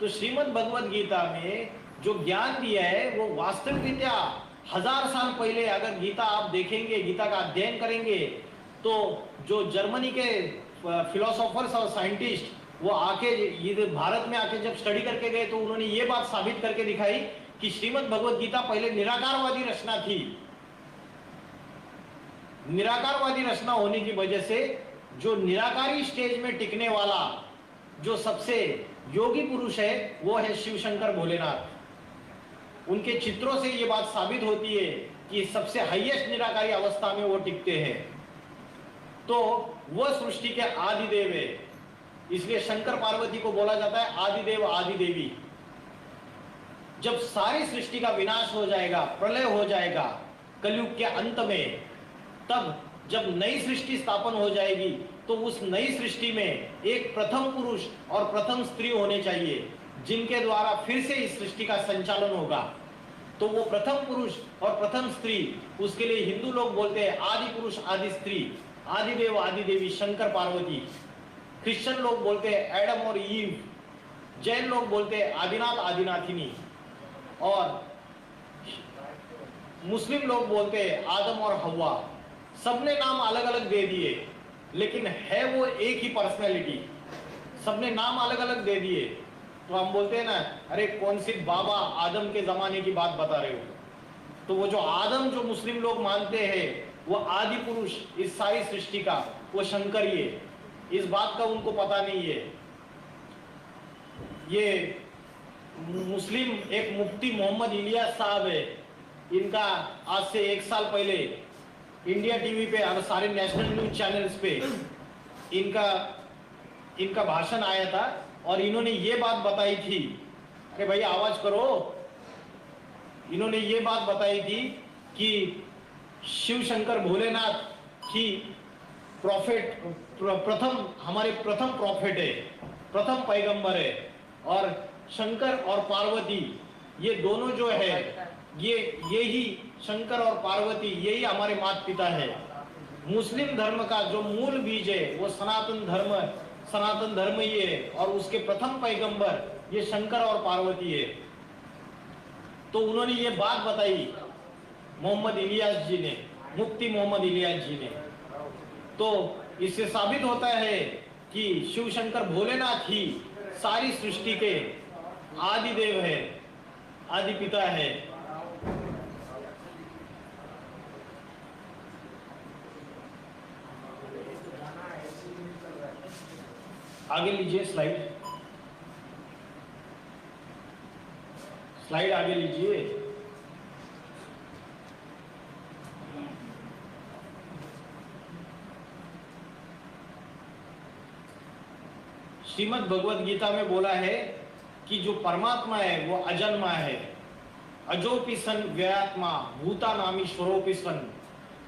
तो श्रीमद् भगवत गीता में जो ज्ञान दिया है वो वास्तविकता 1000 साल पहले, अगर गीता आप देखेंगे, गीता का अध्ययन करेंगे, तो जो जर्मनी के फिलोसोफर्स और साइंटिस्ट वो आके ये भारत में आके जब स्टडी करके गए तो उन्होंने ये बात साबित करके दिखाई कि श्रीमद् भगवत गीता पहले निराकारवादी रचना थी। निराकारवादी रचना होने की वजह से जो निराकारी स्टेज में टिकने वाला जो सबसे योगी पुरुष है वो है शिव शंकर भोलेनाथ। उनके चित्रों से ये बात साबित होती है कि सबसे हाईएस्ट निराकारी अवस्था में वो टिकते हैं। तो वह सृष्टि के आदिदेव है, इसलिए शंकर पार्वती को बोला जाता है आदिदेव आदिदेवी। जब सारी सृष्टि का विनाश हो जाएगा, प्रलय हो जाएगा कलयुग के अंत में, तब जब नई सृष्टि स्थापन हो जाएगी तो उस नई सृष्टि में एक प्रथम पुरुष और प्रथम स्त्री होने चाहिए जिनके द्वारा फिर से इस सृष्टि का संचालन होगा। तो वो प्रथम पुरुष और प्रथम स्त्री, उसके लिए हिंदू लोग बोलते हैं आदि पुरुष आदि स्त्री, आदिदेव आदिदेवी शंकर पार्वती। क्रिश्चियन लोग बोलते हैं एडम और ईव, जैन लोग बोलते हैं आदिनाथ आदिनाथिनी, और मुस्लिम लोग बोलते हैं आदम और हव्वा। सबने नाम अलग अलग दे दिए लेकिन है वो एक ही पर्सनैलिटी। सबने नाम अलग अलग दे दिए तो हम बोलते हैं ना, अरे कौन सी बाबा आदम के जमाने की बात बता रहे हो। तो वो जो आदम जो मुस्लिम लोग मानते हैं वो आदि पुरुष इस सारी सृष्टि का, वो शंकर ही है। इस बात का उनको पता नहीं है। ये मुस्लिम एक मुफ्ती मोहम्मद इलियास साहब है, इनका आज से 1 साल पहले इंडिया टीवी पे और सारे नेशनल न्यूज चैनल्स पे इनका भाषण आया था और इन्होंने ये बात बताई थी कि भाई आवाज करो। इन्होंने ये बात बताई थी कि शिव शंकर भोलेनाथ की प्रॉफिट प्रथम, हमारे प्रथम प्रॉफिट है, प्रथम पैगंबर है, और शंकर और पार्वती ये दोनों जो है ये ही शंकर और पार्वती यही हमारे माता पिता है। मुस्लिम धर्म का जो मूल बीज है वो सनातन धर्म ही है और उसके प्रथम पैगंबर ये शंकर और पार्वती है। तो उन्होंने ये बात बताई मोहम्मद इलियास जी ने, मुफ्ती मोहम्मद इलियास जी ने। तो इससे साबित होता है कि शिव शंकर भोलेनाथ ही सारी सृष्टि के आदि देव है, आदि पिता है। आगे लीजिए स्लाइड, स्लाइड आगे लीजिए। श्रीमद् भगवद गीता में बोला है कि जो परमात्मा है वो अजन्मा है, अजोपि सन व्ययात्मा भूता नामी स्वरोपि सन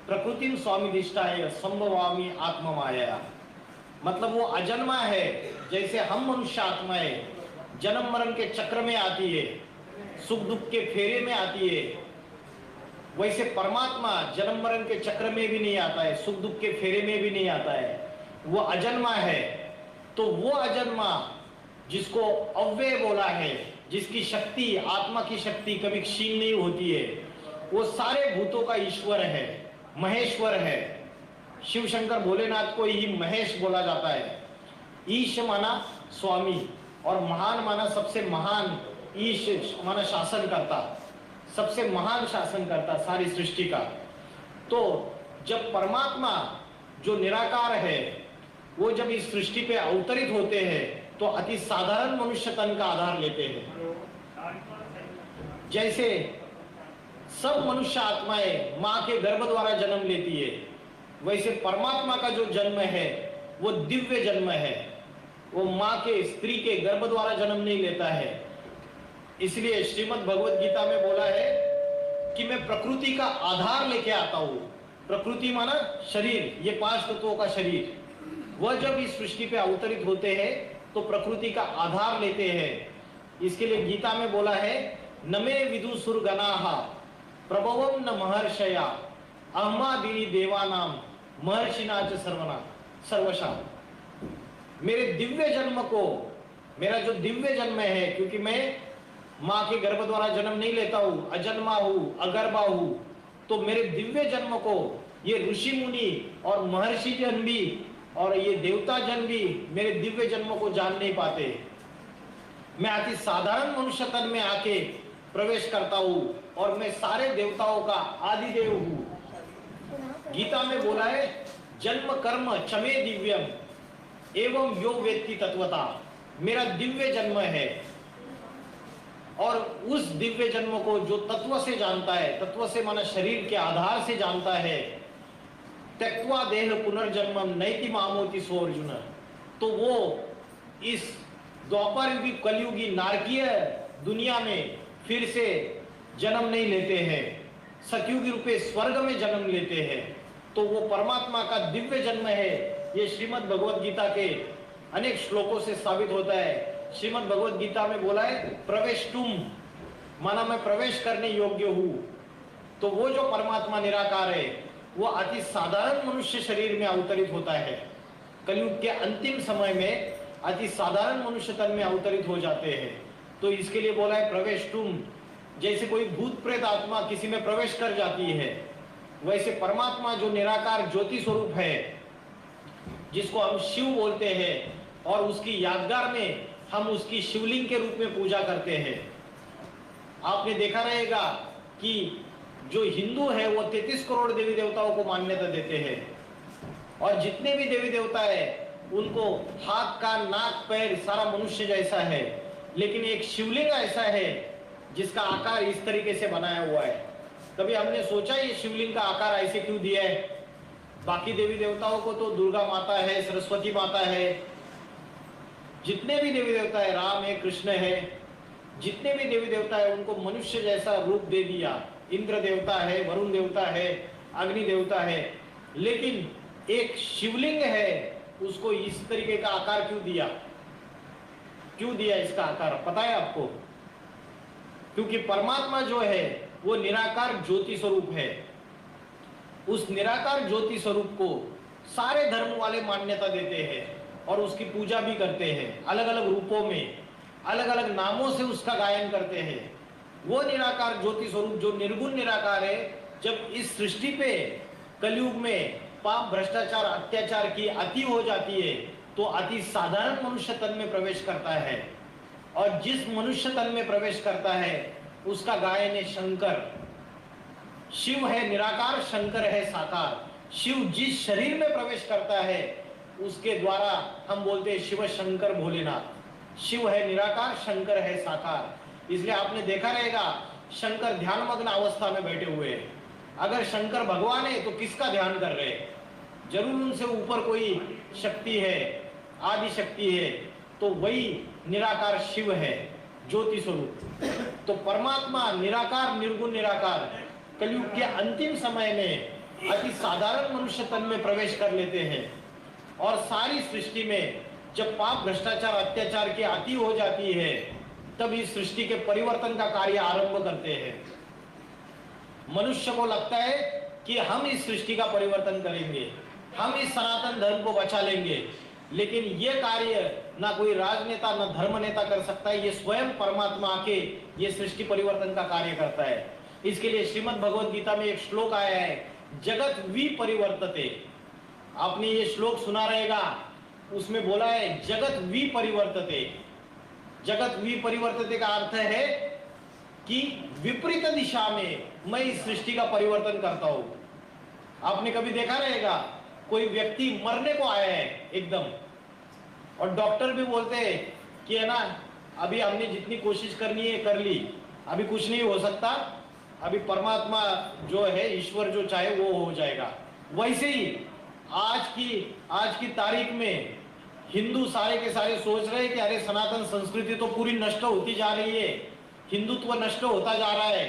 प्रकृतिम स्वामिदिष्टाय संभवामि आत्मा माया। मतलब वो अजन्मा है, जैसे हम मनुष्य आत्माएं जन्म मरण के चक्र में आती है, सुख दुख के फेरे में आती है, वैसे परमात्मा जन्म मरण के चक्र में भी नहीं आता है, सुख दुख के फेरे में भी नहीं आता है, वो अजन्मा है। तो वो अजन्मा जिसको अव्यय बोला है, जिसकी शक्ति आत्मा की शक्ति कभी क्षीण नहीं होती है, वो सारे भूतों का ईश्वर है, महेश्वर है। शिव शंकर भोलेनाथ को ही महेश बोला जाता है। ईश माना स्वामी और महान माना सबसे महान, ईश माना शासन करता, सबसे महान शासन करता सारी सृष्टि का। तो जब परमात्मा जो निराकार है वो जब इस सृष्टि पे अवतरित होते हैं तो अति साधारण मनुष्य तन का आधार लेते हैं। जैसे सब मनुष्य आत्माएं मां के गर्भ द्वारा जन्म लेती है, वैसे परमात्मा का जो जन्म है वो दिव्य जन्म है, वो मां के स्त्री के गर्भ द्वारा जन्म नहीं लेता है। इसलिए श्रीमद् भगवद गीता में बोला है कि मैं प्रकृति का आधार लेके आता हूं। प्रकृति माना शरीर, ये 5 तत्वों का शरीर, वह जब इस सृष्टि पे अवतरित होते हैं तो प्रकृति का आधार लेते हैं। इसके लिए गीता में बोला है नमे विदुसुर गणाः प्रभवम न महर्षया अहमादिनी देवानाम महर्षिना च सर्वशा। मेरे दिव्य जन्म को, मेरा जो दिव्य जन्म है, क्योंकि मैं मां के गर्भ द्वारा जन्म नहीं लेता हूं, अजन्मा हूं, अगर्भा हूं, तो मेरे दिव्य जन्म को ये ऋषि मुनि और महर्षि जन भी और ये देवता जन भी मेरे दिव्य जन्म को जान नहीं पाते। मैं अति साधारण मनुष्य तन में आके प्रवेश करता हूं और मैं सारे देवताओं का आदि देव हूं। गीता में बोला है जन्म कर्म चमे दिव्यम एवं यो वेत्ति तत्वता। मेरा दिव्य जन्म है और उस दिव्य जन्म को जो तत्व से जानता है, तत्व से माना शरीर के आधार से जानता है, त्यक्त्वा देह पुनर्जन्मम नैति मामोति सो अर्जुन। तो वो इस द्वापर युगी कलयुगी नारकीय दुनिया में फिर से जन्म नहीं लेते हैं, सतयुगी रूपे स्वर्ग में जन्म लेते हैं। तो वो परमात्मा का दिव्य जन्म है। ये श्रीमद् भगवद गीता के अनेक श्लोकों से साबित होता है। श्रीमद् भगवद गीता में बोला है प्रवेष्टुम, माना मैं प्रवेश करने योग्य हूं। तो वो जो परमात्मा निराकार है वो अति साधारण मनुष्य शरीर में अवतरित होता है। कलयुग के अंतिम समय में अति साधारण मनुष्य तन में अवतरित हो जाते हैं। तो इसके लिए बोला है प्रवेष्टुम। जैसे कोई भूत प्रेत आत्मा किसी में प्रवेश कर जाती है, वैसे परमात्मा जो निराकार ज्योति स्वरूप है, जिसको हम शिव बोलते हैं, और उसकी यादगार में हम उसकी शिवलिंग के रूप में पूजा करते हैं। आपने देखा रहेगा कि जो हिंदू है वो 33 करोड़ देवी देवताओं को मान्यता देते हैं, और जितने भी देवी देवता है उनको हाथ कान नाक पैर सारा मनुष्य जैसा है, लेकिन एक शिवलिंग ऐसा है जिसका आकार इस तरीके से बनाया हुआ है। कभी हमने सोचा ये शिवलिंग का आकार ऐसे क्यों दिया है? बाकी देवी देवताओं को तो दुर्गा माता है, सरस्वती माता है, जितने भी देवी देवता है, राम है, कृष्ण है, जितने भी देवी देवता है उनको मनुष्य जैसा रूप दे दिया। इंद्र देवता है, वरुण देवता है, अग्नि देवता है, लेकिन एक शिवलिंग है उसको इस तरीके का आकार क्यों दिया? क्यों दिया इसका आकार पता है आपको? क्योंकि परमात्मा जो है वो निराकार ज्योति स्वरूप है। उस निराकार ज्योति स्वरूप को सारे धर्म वाले मान्यता देते हैं और उसकी पूजा भी करते हैं, अलग अलग रूपों में, अलग अलग नामों से उसका गायन करते हैं। वो निराकार ज्योति स्वरूप जो निर्गुण निराकार है, जब इस सृष्टि पे कलयुग में पाप भ्रष्टाचार अत्याचार की अति हो जाती है तो अति साधारण मनुष्य तन में प्रवेश करता है, और जिस मनुष्य तन में प्रवेश करता है उसका गायन है शंकर। शिव है निराकार, शंकर है साकार। शिव जिस शरीर में प्रवेश करता है उसके द्वारा हम बोलते हैं शिव शंकर भोलेनाथ। शिव है निराकार, शंकर है साकार। इसलिए आपने देखा रहेगा शंकर ध्यानमग्न अवस्था में बैठे हुए हैं। अगर शंकर भगवान है तो किसका ध्यान कर रहे हैं? जरूर उनसे ऊपर कोई शक्ति है, आदि शक्ति है, तो वही निराकार शिव है, ज्योति स्वरूप। तो परमात्मा निराकार, निर्गुण निराकार कलयुग के अंतिम समय में अति साधारण मनुष्य तन में प्रवेश कर लेते हैं और सारी सृष्टि में जब पाप, भ्रष्टाचार, अत्याचार की अति हो जाती है तब इस सृष्टि के परिवर्तन का कार्य आरंभ करते हैं। मनुष्य को लगता है कि हम इस सृष्टि का परिवर्तन करेंगे, हम इस सनातन धर्म को बचा लेंगे, लेकिन ये कार्य ना कोई राजनेता ना धर्म नेता कर सकता है। ये स्वयं परमात्मा आके ये सृष्टि परिवर्तन का कार्य करता है। इसके लिए श्रीमद् भगवद गीता में एक श्लोक आया है, जगत विपरिवर्तते। आपने ये श्लोक सुना रहेगा, उसमें बोला है जगत विपरिवर्तते। जगत विपरिवर्तते का अर्थ है कि विपरीत दिशा में मैं इस सृष्टि का परिवर्तन करता हूं। आपने कभी देखा रहेगा कोई व्यक्ति मरने को आया है एकदम, और डॉक्टर भी बोलते हैं कि है ना, अभी हमने जितनी कोशिश करनी है कर ली, अभी कुछ नहीं हो सकता, अभी परमात्मा जो है, ईश्वर जो चाहे वो हो जाएगा। वैसे ही आज की तारीख में हिंदू सारे के सारे सोच रहे हैं कि अरे सनातन संस्कृति तो पूरी नष्ट होती जा रही है, हिंदुत्व नष्ट होता जा रहा है,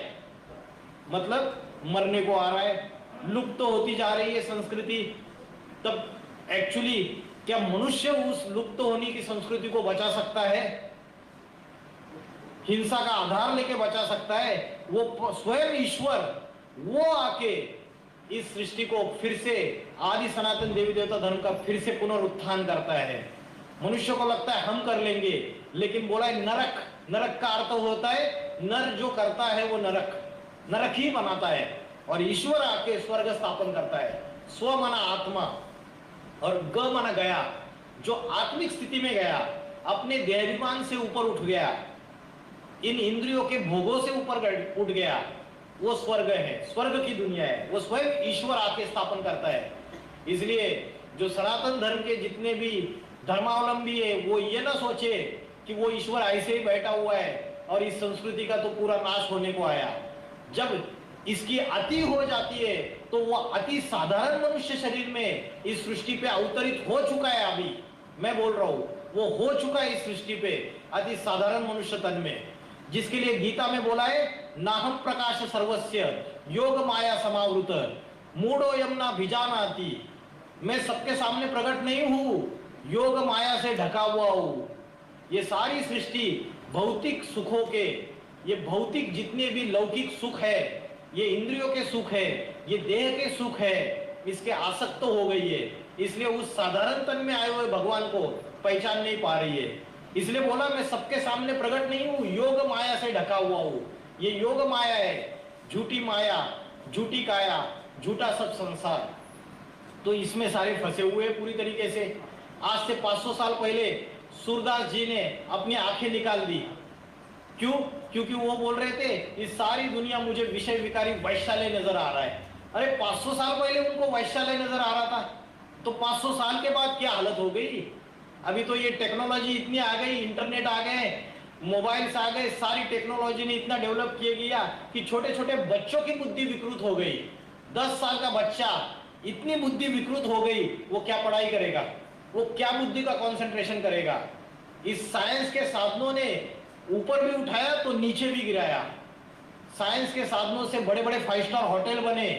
मतलब मरने को आ रहा है, लुप्त तो होती जा रही है संस्कृति। तब एक्चुअली क्या मनुष्य उस लुप्त होने की संस्कृति को बचा सकता है? हिंसा का आधार लेके बचा सकता है? वो स्वयं ईश्वर वो आके इस सृष्टि को फिर से आदि सनातन देवी देवता धर्म का फिर से पुनरुत्थान करता है। मनुष्य को लगता है हम कर लेंगे, लेकिन बोला है नरक। नरक का अर्थ होता है नर जो करता है वो नरक ही बनाता है, और ईश्वर आके स्वर्ग स्थापन करता है। स्व मना आत्मा और ग मना गया, जो आत्मिक स्थिति में गया, अपने देहाभिमान से ऊपर उठ गया, इन इंद्रियों के भोगों से ऊपर उठ गया, वो स्वर्ग है, स्वर्ग की दुनिया है। वो स्वयं ईश्वर आके स्थापन करता है। इसलिए जो सनातन धर्म के जितने भी धर्मावलंबी है वो ये ना सोचे कि वो ईश्वर ऐसे ही बैठा हुआ है और इस संस्कृति का तो पूरा नाश होने को आया। जब इसकी अति हो जाती है तो वो अति साधारण मनुष्य शरीर में इस सृष्टि पे अवतरित हो चुका है। अभी मैं बोल रहा हूं वो हो चुका है इस सृष्टि पे अति साधारण मनुष्य तन में, जिसके लिए गीता में बोला है नाहम प्रकाश सर्वस्य योग माया समावृत मूढ़ो यमुना भिजानाति। मैं सबके सामने प्रकट नहीं हूं, योग माया से ढका हुआ हूं। ये सारी सृष्टि भौतिक सुखों के, ये भौतिक जितने भी लौकिक सुख है, ये इंद्रियों के सुख है, ये देह के सुख है, इसके आसक्त हो गई है। इसलिए उस साधारण तन में आए हुए भगवान को पहचान नहीं पा रही है। इसलिए बोला मैं सबके सामने प्रकट नहीं हूं, योग माया से ढका हुआ हूं। ये योग माया है, झूठी माया, झूठी काया, झूठा सब संसार। तो इसमें सारे फंसे हुए पूरी तरीके से। आज से 500 साल पहले सूरदास जी ने अपनी आंखें निकाल दी। क्यों? क्योंकि वो बोल रहे थे इस सारी दुनिया मुझे विषय विकारी वैश्यालय नजर आ रहा है। अरे 500 साल पहले उनको वैश्यालय नजर आ रहा था, तो 500 साल के बाद क्या हालत हो गई। अभी तो ये टेक्नोलॉजी इतनी आ गई, इंटरनेट आ गए, मोबाइल्स आ गए, सारी टेक्नोलॉजी ने इतना डेवलप किया गया कि छोटे छोटे बच्चों की बुद्धि विकृत हो गई। 10 साल का बच्चा इतनी बुद्धि विकृत हो गई, वो क्या पढ़ाई करेगा, वो क्या बुद्धि का कंसंट्रेशन करेगा। इस साइंस के साधनों ने ऊपर भी उठाया तो नीचे भी गिराया। साइंस के साधनों से बड़े बड़े 5 स्टार होटल बने,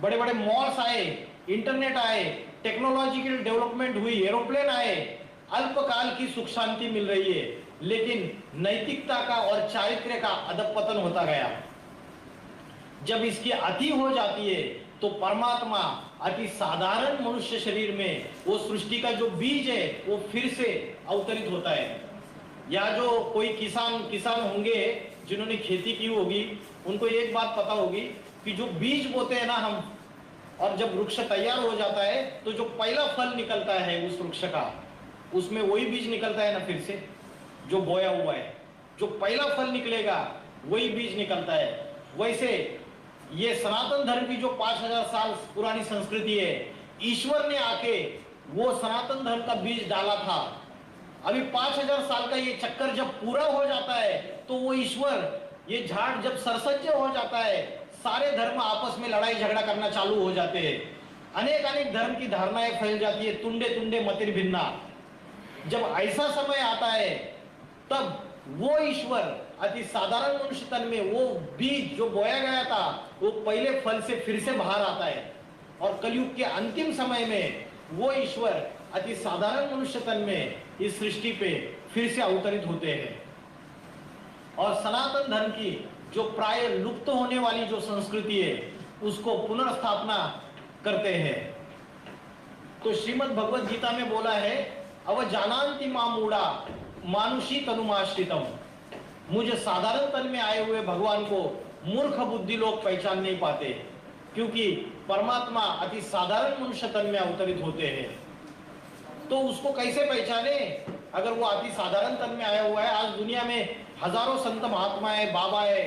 बड़े बड़े मॉल्स आए, इंटरनेट आए, टेक्नोलॉजिकल डेवलपमेंट हुई, एरोप्लेन आए, अल्पकाल की सुख शांति मिल रही है, लेकिन नैतिकता का और चारित्र्य का अधपतन होता गया। जब इसकी अति हो जाती है तो परमात्मा अति साधारण मनुष्य शरीर में वो सृष्टि का जो बीज है वो फिर से अवतरित होता है। या जो कोई किसान होंगे जिन्होंने खेती की होगी, उनको एक बात पता होगी कि जो बीज बोते हैं ना हम, और जब वृक्ष तैयार हो जाता है तो जो पहला फल निकलता है उस वृक्ष का, उसमें वही बीज निकलता है ना, फिर से जो बोया हुआ है, जो पहला फल निकलेगा वही बीज निकलता है। वैसे ये सनातन धर्म की जो 5000 साल पुरानी संस्कृति है, ईश्वर ने आके वो सनातन धर्म का बीज डाला था। अभी 5000 साल का ये चक्कर जब पूरा हो जाता है तो वो ईश्वर, ये झाड़ जब सरसज्ज हो जाता है, सारे धर्म आपस में लड़ाई झगड़ा करना चालू हो जाते हैं। अनेक अनेक धर्म की धारणाएं फैल जाती है, तुंडे तुंडे मतिर भिन्ना। जब ऐसा समय आता है तब वो ईश्वर अति साधारण मनुष्य तन में वो बीज जो बोया गया था वो पहले फल से फिर से बाहर आता है, और कलयुग के अंतिम समय में वो ईश्वर अति साधारण मनुष्य तन में इस सृष्टि पे फिर से अवतरित होते हैं और सनातन धर्म की जो प्राय लुप्त होने वाली जो संस्कृति है उसको पुनर्स्थापना करते हैं। तो श्रीमद् भगवद गीता में बोला है, अवजानान्ति मां मूढ़ा मानुषी तनुमाश्रितम। मुझे साधारण तन में आए हुए भगवान को मूर्ख बुद्धि लोग पहचान नहीं पाते, क्योंकि परमात्मा अति साधारण मनुष्य तन में अवतरित होते हैं। तो उसको कैसे पहचाने अगर वो अति साधारण तन में आया हुआ है? आज दुनिया में हजारों संत महात्मा है, बाबा है,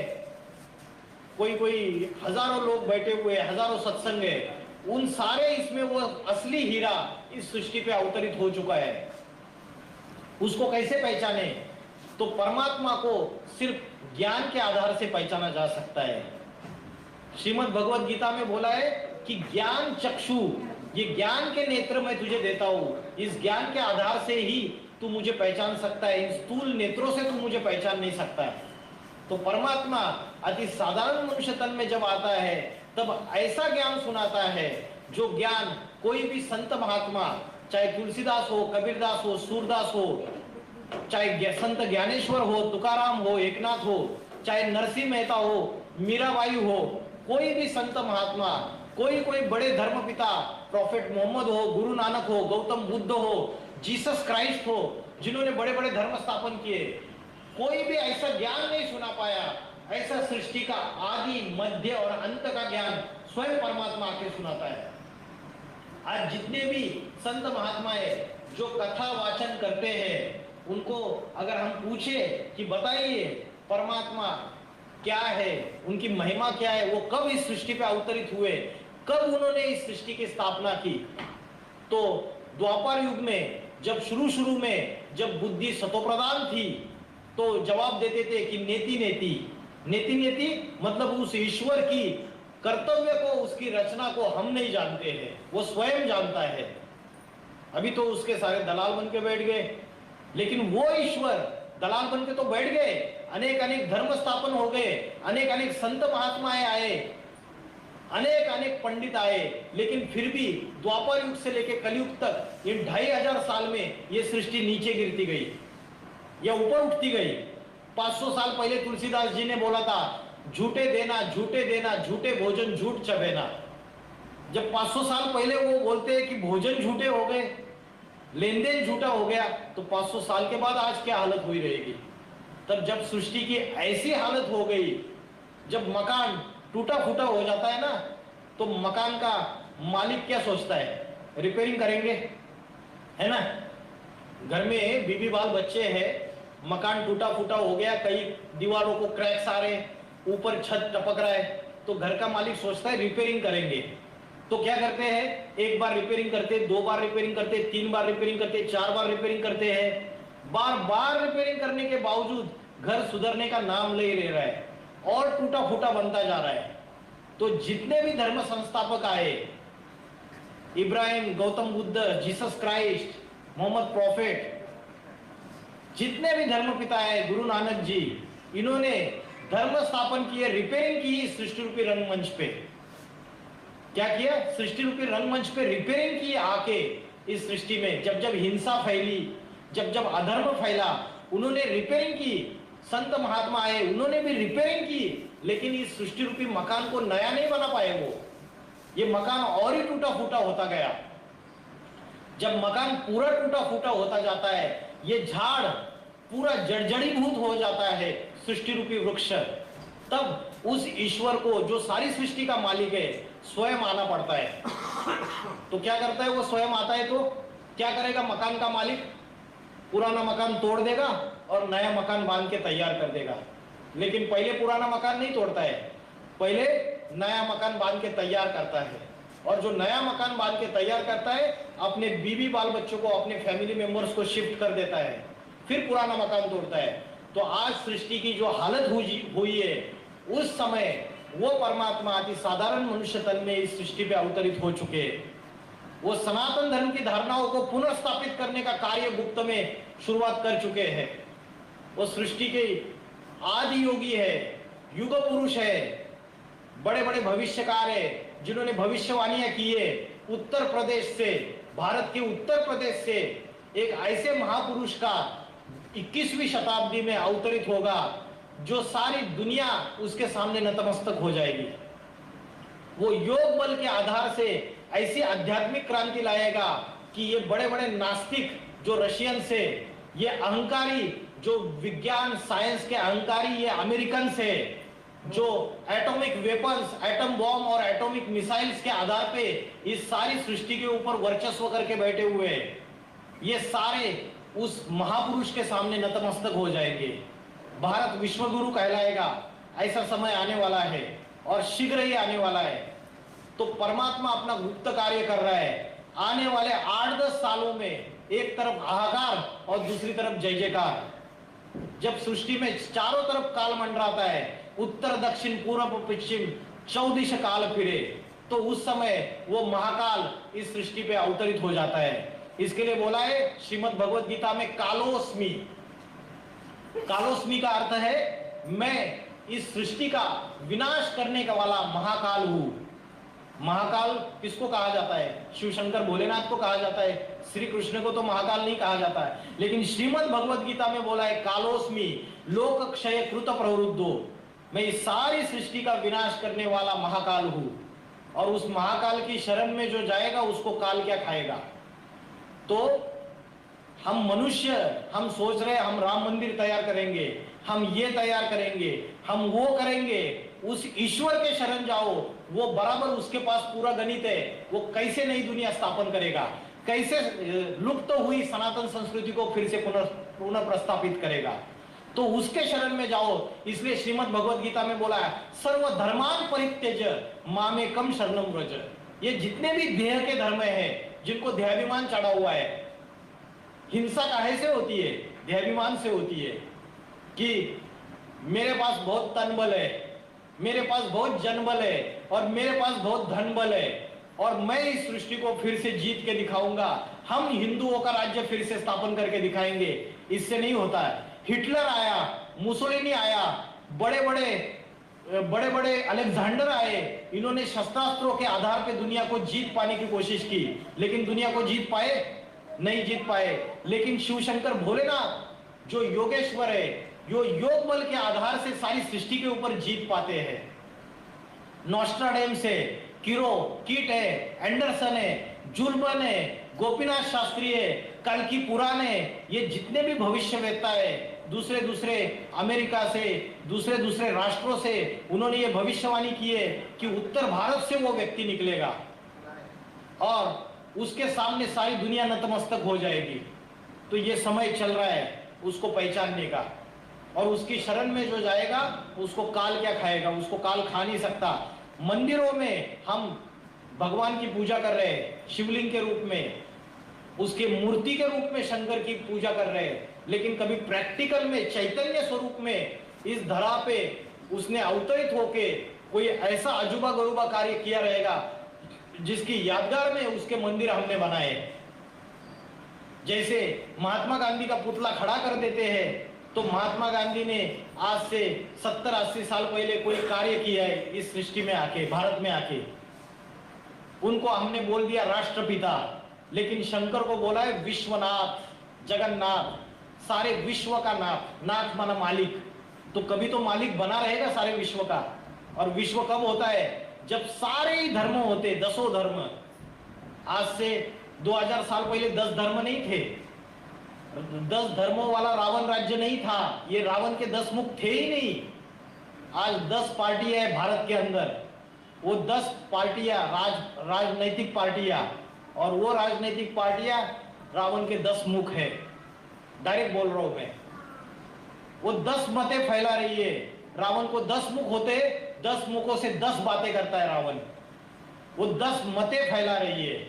कोई हजारों लोग बैठे हुए, हजारों सत्संग है, उन सारे इसमें वो असली हीरा इस सृष्टि पे अवतरित हो चुका है। उसको कैसे पहचाने? तो परमात्मा को सिर्फ ज्ञान के आधार से पहचाना जा सकता है। श्रीमद् भगवद गीता में बोला है कि ज्ञान चक्षु, ये ज्ञान के नेत्र मैं तुझे देता हूं, इस ज्ञान के आधार से ही तू मुझे पहचान सकता है, इन स्थूल नेत्रों से तू मुझे पहचान नहीं सकता है। तो परमात्मा अति साधारण मनुष्य तन में जब आता है तब ऐसा ज्ञान सुनाता है जो ज्ञान कोई भी संत महात्मा, चाहे तुलसीदास हो, कबीरदास हो, सूरदास हो, चाहे संत ज्ञानेश्वर हो, तुकाराम हो, एकनाथ हो, चाहे नरसिंह मेहता हो, मीराबाई हो, कोई भी संत महात्मा, कोई बड़े धर्म पिता, प्रॉफेट मोहम्मद हो, गुरु नानक हो, गौतम बुद्ध हो, जीसस क्राइस्ट हो, जिन्होंने बड़े बड़े धर्म स्थापन किए, कोई भी ऐसा ज्ञान नहीं सुना पाया। ऐसा सृष्टि का आदि मध्य और अंत का ज्ञान स्वयं परमात्मा आके सुनाता है। आज जितने भी संत महात्माएं जो कथा वाचन करते हैं, उनको अगर हम पूछे कि बताइए परमात्मा क्या है, उनकी महिमा क्या है, वो कब इस सृष्टि पे अवतरित हुए, कब उन्होंने इस सृष्टि की स्थापना की, तो द्वापर युग में जब शुरू में जब बुद्धि सतोप्रधान थी तो जवाब देते थे कि नेति नेति मतलब उस ईश्वर की कर्तव्य को, उसकी रचना को हम नहीं जानते हैं, वो स्वयं जानता है। अभी तो उसके सारे दलाल बन के बैठ गए, लेकिन वो ईश्वर दलाल बन के तो बैठ गए, अनेक अनेक धर्म स्थापन हो गए, अनेक अनेक संत महात्माएं आए, अनेक अनेक पंडित आए, लेकिन फिर भी द्वापर युग से लेकर कलयुग तक इन 2500 साल में ये सृष्टि नीचे गिरती गई या ऊपर उठती गई। 500 साल पहले तुलसीदास जी ने बोला था, झूठे देना झूठे भोजन झूठ चबेना। जब 500 साल पहले वो बोलते हैं कि भोजन झूठे हो गए, लेन देन झूठा हो गया, तो 500 साल के बाद आज क्या हालत हुई रहेगी? तब जब सृष्टि की ऐसी हालत हो गई, जब मकान टूटा फूटा हो जाता है ना, तो मकान का मालिक क्या सोचता है? रिपेयरिंग करेंगे, है ना? घर में बीबी बाल बच्चे हैं, मकान टूटा फूटा हो गया, कई दीवारों को क्रैक्स आ रहे, ऊपर छत टपक रहा है, तो घर का मालिक सोचता है रिपेयरिंग करेंगे। तो क्या करते हैं? एक बार रिपेयरिंग करते, 2 बार रिपेयरिंग करते, 3 बार रिपेयरिंग करते, 4 बार रिपेयरिंग करते हैं। बार रिपेयरिंग करने के बावजूद घर सुधरने का नाम नहीं ले रहा है और टूटा फूटा बनता जा रहा है। तो जितने भी धर्म संस्थापक आए, Ibrahim, Gautam Buddha, Jesus Christ, Mohammed prophet, जितने भी धर्म पिता है, गुरु नानक जी, इन्होंने धर्म स्थापन किए, रिपेयरिंग की इस सृष्टि रूपी रंगमंच पे। क्या किया? सृष्टि रूपी रंगमंच पे रिपेयरिंग की आके इस सृष्टि में। जब जब हिंसा फैली, जब जब अधर्म फैला, उन्होंने रिपेयरिंग की। संत महात्मा आए, उन्होंने भी रिपेयरिंग की, लेकिन इस सृष्टि रूपी मकान को नया नहीं बना पाए वो। ये मकान और ही टूटा फूटा होता गया। जब मकान पूरा टूटा फूटा होता जाता है, ये झाड़ पूरा जर्जरीभूत हो जाता है, सृष्टि रूपी वृक्ष, तब उस ईश्वर को जो सारी सृष्टि का मालिक है स्वयं आना पड़ता है। तो क्या करता है वो? स्वयं आता है तो क्या करेगा मकान का मालिक? पुराना मकान तोड़ देगा और नया मकान बांध के तैयार कर देगा। लेकिन पहले पुराना मकान नहीं तोड़ता है, पहले नया मकान बांध के तैयार करता है। और जो नया मकान बांध के तैयार करता है अपने बीवी बाल बच्चों को, अपने फैमिली मेंबर्स को शिफ्ट कर देता है, फिर पुराना मकान तोड़ता है। तो आज सृष्टि की जो हालत हुई है, उस समय वो परमात्मा अति साधारण मनुष्य तन में इस सृष्टि पे अवतरित हो चुके हैं। वो सनातन धर्म की धारणाओं को पुनर्स्थापित करने का कार्य गुप्त में शुरुआत कर चुके हैं। वो सृष्टि के आदि योगी है, युग पुरुष है, बड़े बड़े भविष्यकार है, जिन्होंने भविष्यवाणियां की है। उत्तर प्रदेश से, भारत के उत्तर प्रदेश से एक ऐसे महापुरुष का 21वीं शताब्दी में अवतरित होगा जो सारी दुनिया उसके सामने नतमस्तक हो जाएगी। वो योग बल के आधार से ऐसी आध्यात्मिक क्रांति लाएगा कि ये बड़े बड़े नास्तिक जो रशियन से, ये अहंकारी जो विज्ञान साइंस के अहंकारी ये अमेरिकन से, जो एटॉमिक वेपन्स, एटम बॉम्ब और एटॉमिक मिसाइल्स के आधार पे इस सारी सृष्टि के ऊपर वर्चस्व करके बैठे हुए हैं, ये सारे उस महापुरुष के सामने नतमस्तक हो जाएंगे। भारत विश्वगुरु कहलाएगा। ऐसा समय आने वाला है और शीघ्र ही आने वाला है। तो परमात्मा अपना गुप्त कार्य कर रहा है। आने वाले 8-10 सालों में एक तरफ हाहाकार और दूसरी तरफ जय जयकार। जब सृष्टि में चारों तरफ काल मंडराता है, उत्तर दक्षिण पूर्व पश्चिम चौदिश काल फिरे, तो उस समय वो महाकाल इस सृष्टि पे अवतरित हो जाता है। इसके लिए बोला है श्रीमद् भगवत गीता में कालोस्मी। कालोस्मी का अर्थ है मैं इस सृष्टि का विनाश करने का वाला महाकाल हूं। महाकाल किसको कहा जाता है? शिव शंकर भोलेनाथ को कहा जाता है। श्री कृष्ण को तो महाकाल नहीं कहा जाता है, लेकिन श्रीमद् भगवत गीता में बोला है कालोस्मी लोक क्षय कृत प्रवृद्धो, मैं इस सारी सृष्टि का विनाश करने वाला महाकाल हूं। और उस महाकाल की शरण में जो जाएगा उसको काल क्या खाएगा। तो हम मनुष्य, हम सोच रहे हम राम मंदिर तैयार करेंगे, हम ये तैयार करेंगे, हम वो करेंगे। उस ईश्वर के शरण जाओ, वो बराबर उसके पास पूरा गणित है। वो कैसे नई दुनिया स्थापन करेगा, कैसे लुप्त हुई सनातन संस्कृति को फिर से पुनः प्रस्थापित करेगा। तो उसके शरण में जाओ। इसलिए श्रीमद् भगवत गीता में बोला है सर्व धर्मान परित्यज्य मामेकम शरणम व्रज। ये जितने भी देह के धर्म है, जिनको देहाभिमान चढ़ा हुआ है, हिंसा काहे से होती है? देहाभिमान से होती है कि मेरे पास बहुत तन बल है, मेरे पास बहुत जन बल है और मेरे पास बहुत धन बल है और मैं इस सृष्टि को फिर से जीत के दिखाऊंगा। हम हिंदुओं का राज्य फिर से स्थापन करके दिखाएंगे। इससे नहीं होता है। हिटलर आया, मुसोलिनी आया, बड़े बड़े अलेक्जेंडर आए, इन्होंने शस्त्रास्त्रों के आधार पे दुनिया को जीत पाने की कोशिश की, लेकिन दुनिया को जीत पाए? नहीं जीत पाए। लेकिन शिव शंकर भोलेनाथ जो योगेश्वर है, जो योग बल के आधार से सारी सृष्टि के ऊपर जीत पाते हैं। नॉस्ट्राडेम्स है, किरो कीट है, एंडरसन है, जुल्बन है, गोपीनाथ शास्त्री है, कल्कि पुराण है, ये जितने भी भविष्यवेत्ता है दूसरे अमेरिका से, दूसरे राष्ट्रों से, उन्होंने ये भविष्यवाणी की है कि उत्तर भारत से वो व्यक्ति निकलेगा और उसके सामने सारी दुनिया नतमस्तक हो जाएगी। तो ये समय चल रहा है उसको पहचानने का। और उसकी शरण में जो जाएगा उसको काल क्या खाएगा? उसको काल खा नहीं सकता। मंदिरों में हम भगवान की पूजा कर रहे हैं, शिवलिंग के रूप में, उसके मूर्ति के रूप में शंकर की पूजा कर रहे हैं, लेकिन कभी प्रैक्टिकल में चैतन्य स्वरूप में इस धरा पे उसने अवतरित होके कोई ऐसा अजूबा गरूबा कार्य किया रहेगा जिसकी यादगार में उसके मंदिर हमने बनाए। जैसे महात्मा गांधी का पुतला खड़ा कर देते हैं, तो महात्मा गांधी ने आज से 70-80 साल पहले कोई कार्य किया है इस सृष्टि में आके, भारत में आके। उनको हमने बोल दिया राष्ट्रपिता, लेकिन शंकर को बोला है विश्वनाथ, जगन्नाथ, सारे विश्व का नाथ। नाथ माना मालिक। तो कभी तो मालिक बना रहेगा सारे विश्व का। और विश्व कब होता है? जब सारे ही धर्म होते, 10 धर्म। आज से 2000 साल पहले 10 धर्म नहीं थे, 10 धर्मों वाला रावण राज्य नहीं था। ये रावण के 10 मुख थे ही नहीं। आज 10 पार्टियां है भारत के अंदर। वो 10 पार्टियां राजनैतिक पार्टियां, और वो राजनैतिक पार्टियां रावण के 10 मुख है। डायरेक्ट बोल रहा हूं मैं। वो 10 मतें फैला रही है। रावण को 10 मुख होते, 10 मुखों से 10 बातें करता है रावण। वो 10 मतें फैला रही है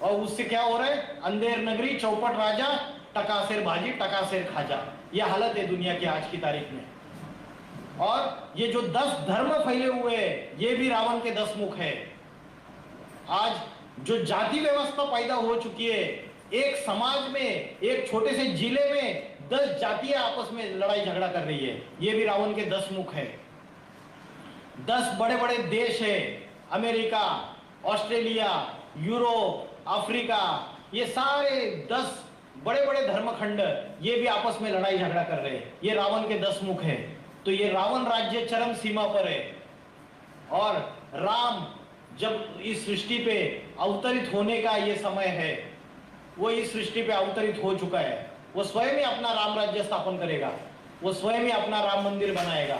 और उससे क्या हो रहा है, अंधेर नगरी चौपट राजा, टकासेर भाजी टकासेर खाजा, ये हालत है दुनिया की आज की तारीख में। और ये जो 10 धर्म फैले हुए हैं, ये भी रावण के 10 मुख है। आज जो जाति व्यवस्था पैदा हो चुकी है, एक समाज में, एक छोटे से जिले में 10 जातियां आपस में लड़ाई झगड़ा कर रही है, ये भी रावण के 10 मुख है। 10 बड़े बड़े देश है, अमेरिका, ऑस्ट्रेलिया, यूरोप, अफ्रीका, ये सारे 10 बड़े बड़े धर्मखंड ये भी आपस में लड़ाई झगड़ा कर रहे हैं, ये रावण के 10 मुख है। तो ये रावण राज्य चरम सीमा पर है। और राम जब इस सृष्टि पे अवतरित होने का ये समय है, वो इस सृष्टि पे अवतरित हो चुका है। वो स्वयं ही अपना राम राज्य स्थापन करेगा, वो स्वयं ही अपना राम मंदिर बनाएगा।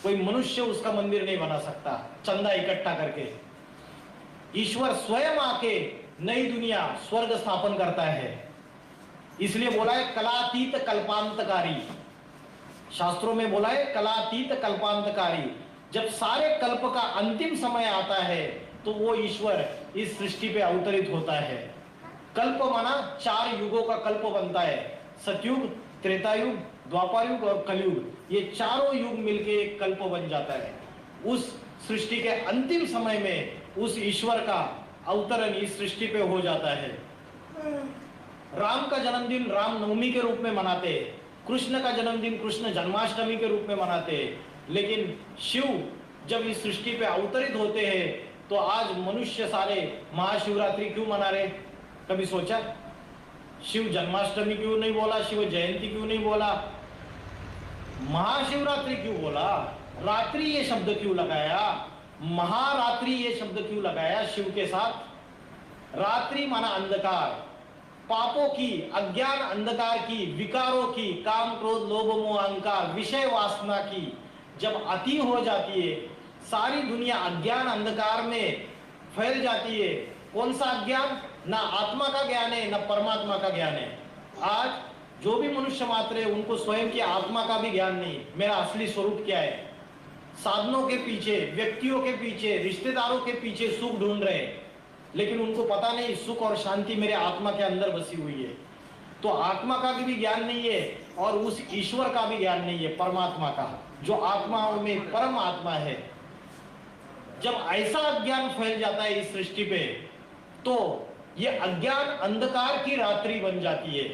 कोई मनुष्य उसका मंदिर नहीं बना सकता चंदा इकट्ठा करके। ईश्वर स्वयं आके नई दुनिया स्वर्ग स्थापन करता है। इसलिए बोला है कलातीत कल्पांतकारी, शास्त्रों में बोला है कलातीत कल्पांतकारी। जब सारे कल्प का अंतिम समय आता है तो वो ईश्वर इस सृष्टि पे अवतरित होता है। कल्प माना 4 युगों का कल्प बनता है, सतयुग, त्रेता युग, द्वापर युग और कलयुग, ये चारों युग मिलके एक कल्प बन जाता है। उस सृष्टि के अंतिम समय में उस ईश्वर का अवतरण इस सृष्टि पे हो जाता है। राम का जन्मदिन रामनवमी के रूप में मनाते, कृष्ण का जन्मदिन कृष्ण जन्माष्टमी के रूप में मनाते। लेकिन शिव जब इस सृष्टि पे अवतरित होते हैं तो आज मनुष्य सारे महाशिवरात्रि क्यों मना रहे? कभी सोचा? शिव जन्माष्टमी क्यों नहीं बोला, शिव जयंती क्यों नहीं बोला, महाशिवरात्रि क्यों बोला, रात्रि ये शब्द क्यों लगाया, महारात्रि ये शब्द क्यों लगाया शिव के साथ? रात्रि माना अंधकार, पापों की, अज्ञान अंधकार की, विकारों की, काम क्रोध लोभ मोह अहंकार, विषय वासना की जब अति हो जाती है, सारी दुनिया अज्ञान अंधकार में फैल जाती है। कौन सा अज्ञान? ना आत्मा का ज्ञान है, ना परमात्मा का ज्ञान है। आज जो भी मनुष्य मात्र है उनको स्वयं की आत्मा का भी ज्ञान नहीं, मेरा असली स्वरूप क्या है। साधनों के पीछे, व्यक्तियों के पीछे, रिश्तेदारों के पीछे सुख ढूंढ रहे हैं, लेकिन उनको पता नहीं सुख और शांति मेरे आत्मा के अंदर बसी हुई है। तो आत्मा का भी ज्ञान नहीं है और उस ईश्वर का भी ज्ञान नहीं है, परमात्मा का, जो आत्माओं में परम आत्मा है। जब ऐसा अज्ञान फैल जाता है इस सृष्टि पे तो ये अज्ञान अंधकार की रात्रि बन जाती है।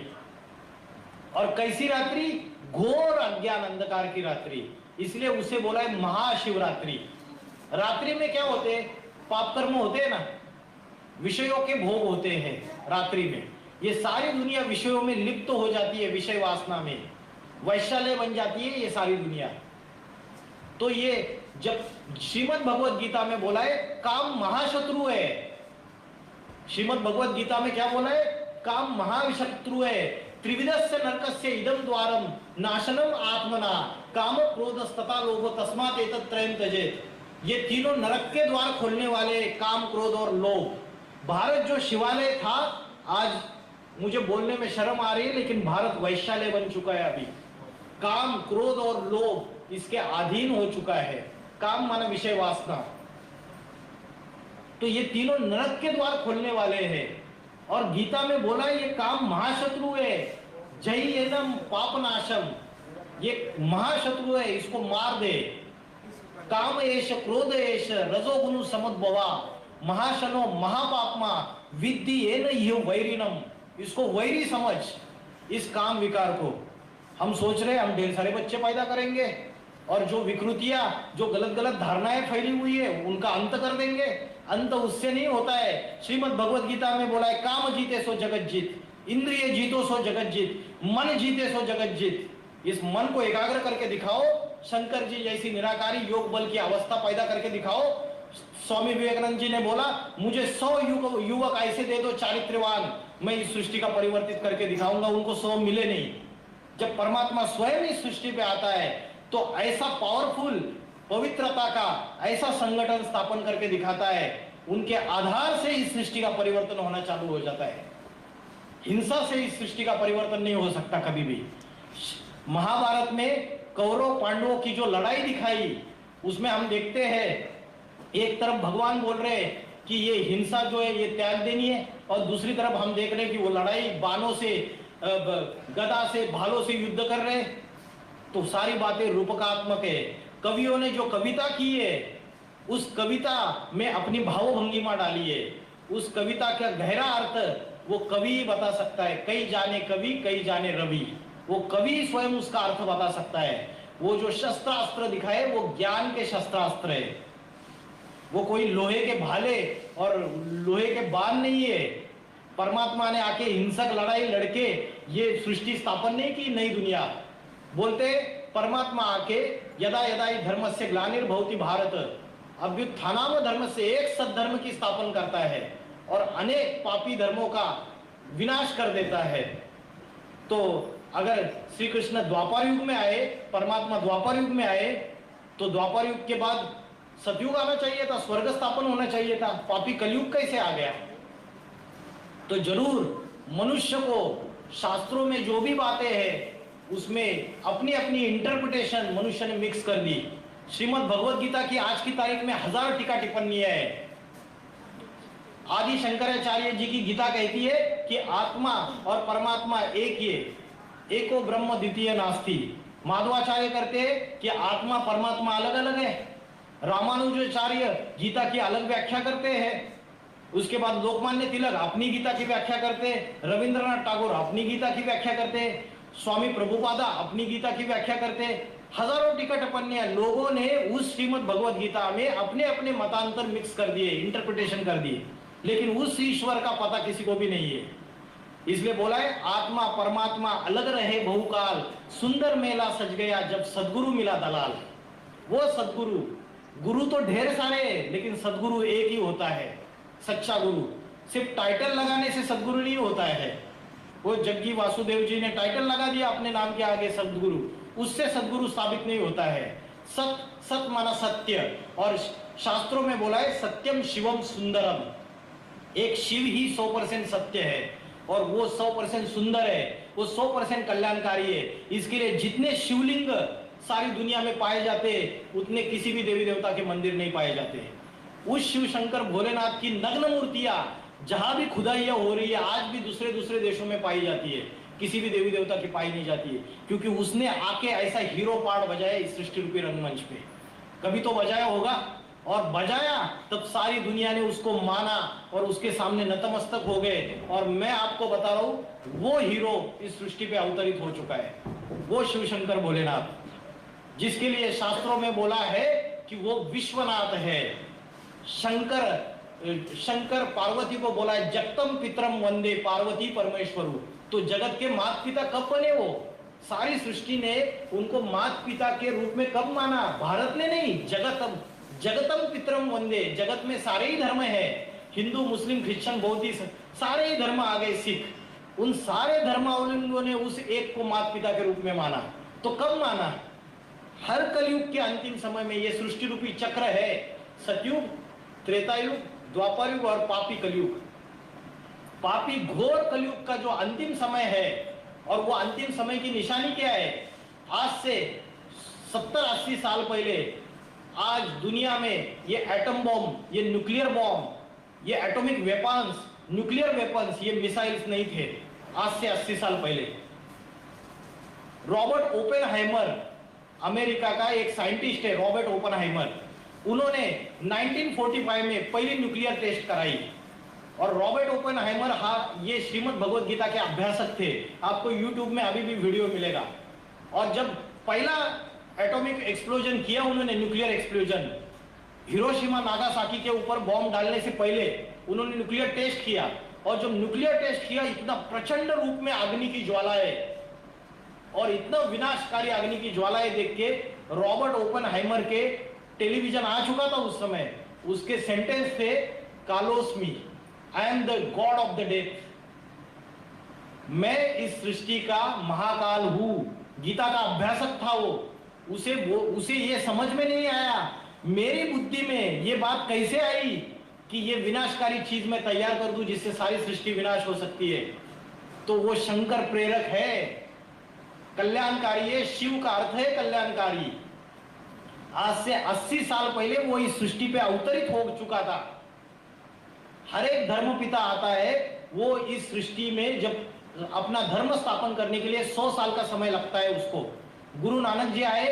और कैसी रात्रि? घोर अज्ञान अंधकार की रात्रि। इसलिए उसे बोला है महाशिवरात्रि। रात्रि में क्या होते हैं? पाप कर्म होते हैं ना, विषयों के भोग होते हैं रात्रि में। ये सारी दुनिया विषयों में लिप्त हो जाती है, विषय वासना में वैशाल्य बन जाती है ये सारी दुनिया। तो ये जब श्रीमद् भगवद गीता में बोला है काम महाशत्रु है, श्रीमद् भगवद गीता में क्या बोला है? काम महाशत्रु है। त्रिविधस्य नरकस्य इदम द्वारम नाशनम आत्मना काम क्रोधस्तथा लोभ तस्मात् एतत् त्रयं त्यजेत्। ये तीनों नरक के द्वार खोलने वाले, काम क्रोध और लोभ। भारत जो शिवालय था, आज मुझे बोलने में शर्म आ रही है लेकिन भारत वैश्यालय बन चुका है। अभी काम क्रोध और लोभ इसके अधीन हो चुका है। काम माना विषय वासना। तो ये तीनों नरक के द्वार खोलने वाले हैं। और गीता में बोला ये काम महाशत्रु है, जयेनम पापनाशम, ये महाशत्रु है, इसको मार दे। काम एष क्रोध एष रजोगुण समुद्भवा महाशनो महापापमा विद्धि येन ह्यो वैरिणम। इसको वैरी समझ, इस काम विकार को। हम सोच रहे हैं हम ढेर सारे बच्चे पैदा करेंगे और जो विकृतियां, जो गलत गलत धारणाएं फैली हुई है उनका अंत कर देंगे। अंत उससे नहीं होता है। श्रीमद् भगवद गीता में बोला है काम जीते सो जगत जीत, इंद्रिय जीतो सो जगत जीत, मन जीते सो जगत जीत। इस मन को एकाग्र करके दिखाओ, शंकर जी जैसी निराकारी योग बल की अवस्था पैदा करके दिखाओ। स्वामी विवेकानंद जी ने बोला मुझे 100 युवक ऐसे दे दो चारित्र्यवान, मैं इस सृष्टि का परिवर्तित करके दिखाऊंगा। उनको 100 मिले नहीं। जब परमात्मा स्वयं इस सृष्टि पे आता है तो ऐसा पावरफुल पवित्रता का ऐसा संगठन स्थापन करके दिखाता है, उनके आधार से इस सृष्टि का परिवर्तन होना चालू हो जाता है। हिंसा से इस सृष्टि का परिवर्तन नहीं हो सकता कभी भी। महाभारत में कौरव पांडवों की जो लड़ाई दिखाई, उसमें हम देखते हैं एक तरफ भगवान बोल रहे कि ये हिंसा जो है ये त्याग देनी है, और दूसरी तरफ हम देख रहे हैं कि वो लड़ाई बाणों से, गदा से, भालों से युद्ध कर रहे हैं। तो सारी बातें रूपकात्मक है। कवियों ने जो कविता की है उस कविता में अपनी भावभंगिमा डाली है। उस कविता का गहरा अर्थ वो कवि ही बता सकता है। कई जाने कवि, कई जाने रवि। वो कवि स्वयं उसका अर्थ बता सकता है। वो जो शस्त्रास्त्र दिखाए वो ज्ञान के शस्त्रास्त्र है, वो कोई लोहे के भाले और लोहे के बाण नहीं है। परमात्मा ने आके हिंसक लड़ाई लड़के ये सृष्टि स्थापन नहीं की, नई दुनिया। बोलते परमात्मा आके यदा यदा ही धर्मस्य ग्लानिर्भवति भारत अभ्युत्थानाम धर्मस्य, एक सद्धर्म की स्थापना करता है और अनेक पापी धर्मों का विनाश कर देता है। तो अगर श्री कृष्ण द्वापर युग में आए, परमात्मा द्वापर युग में आए, तो द्वापर युग के बाद सतयुग आना चाहिए था, स्वर्ग स्थापन होना चाहिए था। पापी कलयुग कैसे आ गया? तो जरूर मनुष्य को शास्त्रों में जो भी बातें हैं उसमें अपनी अपनी इंटरप्रिटेशन मनुष्य ने मिक्स कर दी। श्रीमद् भगवद गीता की आज की तारीख में 1000 टीका टिप्पणियां है। आदि शंकराचार्य जी की गीता कहती है कि आत्मा और परमात्मा एक ही है, एको ब्रह्म द्वितीय नास्ति। माधवाचार्य करते हैं कि आत्मा परमात्मा अलग अलग है। रामानुजाचार्य गीता की अलग व्याख्या करते हैं। उसके बाद लोकमान्य तिलक अपनी गीता की व्याख्या करते हैं, रविंद्रनाथ टैगोर अपनी गीता की व्याख्या करते हैं, स्वामी प्रभुपादा अपनी गीता की व्याख्या करते हैं। हजारों टिका टिप्पणियां लोगों ने उस श्रीमद् भगवद गीता में अपने अपने मतांतर मिक्स कर दिए, इंटरप्रिटेशन कर दिए, लेकिन उस ईश्वर का पता किसी को भी नहीं है। इसलिए बोला है आत्मा परमात्मा अलग रहे बहुकाल, सुंदर मेला सज गया जब सदगुरु मिला दलाल। वो सदगुरु, गुरु तो ढेर सारे हैं लेकिन सदगुरु एक ही होता है, सच्चा गुरु। सिर्फ टाइटल लगाने से सदगुरु नहीं होता है। वो जग्गी वासुदेव जी ने टाइटल लगा दिया अपने नाम के आगे सदगुरु, उससे सदगुरु साबित नहीं होता है। सत, सत माना सत्य, और शास्त्रों में बोला है सत्यम शिवम सुंदरम। एक शिव ही 100% सत्य है और वो 100% सुंदर है, वो 100% कल्याणकारी है। इसके लिए जितने शिवलिंग सारी दुनिया में पाए जाते हैं उतने किसी भी देवी देवता के मंदिर नहीं पाए जाते। उस शिव शंकर भोलेनाथ की नग्न मूर्तियां जहां भी खुदाइयां हो रही है आज भी दूसरे दूसरे देशों में पाई जाती है, किसी भी देवी देवता की पाई नहीं जाती है, क्योंकि उसने आके ऐसा हीरो पार्ट बजाया इस सृष्टि रूपी रंगमंच पे। कभी तो बजाया होगा, और बजाया तब सारी दुनिया ने उसको माना और उसके सामने नतमस्तक हो गए। और मैं आपको बता रहा हूं वो हीरो इस सृष्टि पे अवतरित हो चुका है, वो शिव शंकर भोलेनाथ, जिसके लिए शास्त्रों में बोला है कि वो विश्वनाथ है। शंकर पार्वती को बोला है जगतम पितरम वंदे पार्वती परमेश्वरु। तो जगत के माता पिता कब बने? वो सारी सृष्टि ने उनको माता पिता के रूप में कब माना? भारत ने नहीं, जगतम पितरम वंदे। जगत में सारे ही धर्म है, हिंदू मुस्लिम क्रिश्चियन बौद्ध सारे ही धर्म आ गए, सिख, उन सारे धर्मावलंबियों ने उस एक को माता पिता के रूप में माना। तो कब माना? हर कलयुग के अंतिम समय में ये सृष्टि रूपी चक्र है, सतयुग, त्रेतायुग, द्वापर युग और पापी कलयुग। पापी घोर कलयुग का जो अंतिम समय है, और वो अंतिम समय की निशानी क्या है? आज से 70-80 साल पहले आज दुनिया में ये एटम बॉम्ब, ये न्यूक्लियर बॉम्ब, ये एटॉमिक वेपन्स, न्यूक्लियर वेपन्स, ये मिसाइल्स नहीं थे आज से 80 साल पहले। रॉबर्ट ओपेनहाइमर, अमेरिका का एक साइंटिस्ट है रॉबर्ट ओपेनहाइमर, उन्होंने 1945 में पहली न्यूक्लियर टेस्ट कराई। और रॉबर्ट ओपेनहाइमर ये श्रीमद् भगवद गीता के अभ्यासक थे। आपको यूट्यूब में अभी भी वीडियो मिलेगा। और जब पहला एटॉमिक एक्सप्लोजन किया उन्होंने, न्यूक्लियर एक्सप्लोजन, हिरोशिमा नागासाकी के ऊपर बॉम्ब डालने से पहले उन्होंने न्यूक्लियर टेस्ट किया। और जब न्यूक्लियर टेस्ट किया, इतना प्रचंड रूप में अग्नि की ज्वालाएं और इतना विनाशकारी अग्नि की ज्वालाएं देख के रॉबर्ट ओपेनहाइमर के टेलीविजन आ चुका था उस समय। उसके सेंटेंस थे कालोस्मी, I am the God of the death. मैं इस सृष्टि का महाकाल हूं। गीता का अभ्यासक था वो। उसे ये समझ में नहीं आया, मेरी बुद्धि में ये बात कैसे आई कि ये विनाशकारी चीज मैं तैयार कर दूं जिससे सारी सृष्टि विनाश हो सकती है। तो वो शंकर प्रेरक है, कल्याणकारी है। शिव का अर्थ है कल्याणकारी। आज से 80 साल पहले वो इस सृष्टि पे अवतरित हो चुका था। हर एक धर्म पिता आता है, वो इस सृष्टि में जब अपना धर्म स्थापन करने के लिए 100 साल का समय लगता है उसको। गुरु नानक जी आए,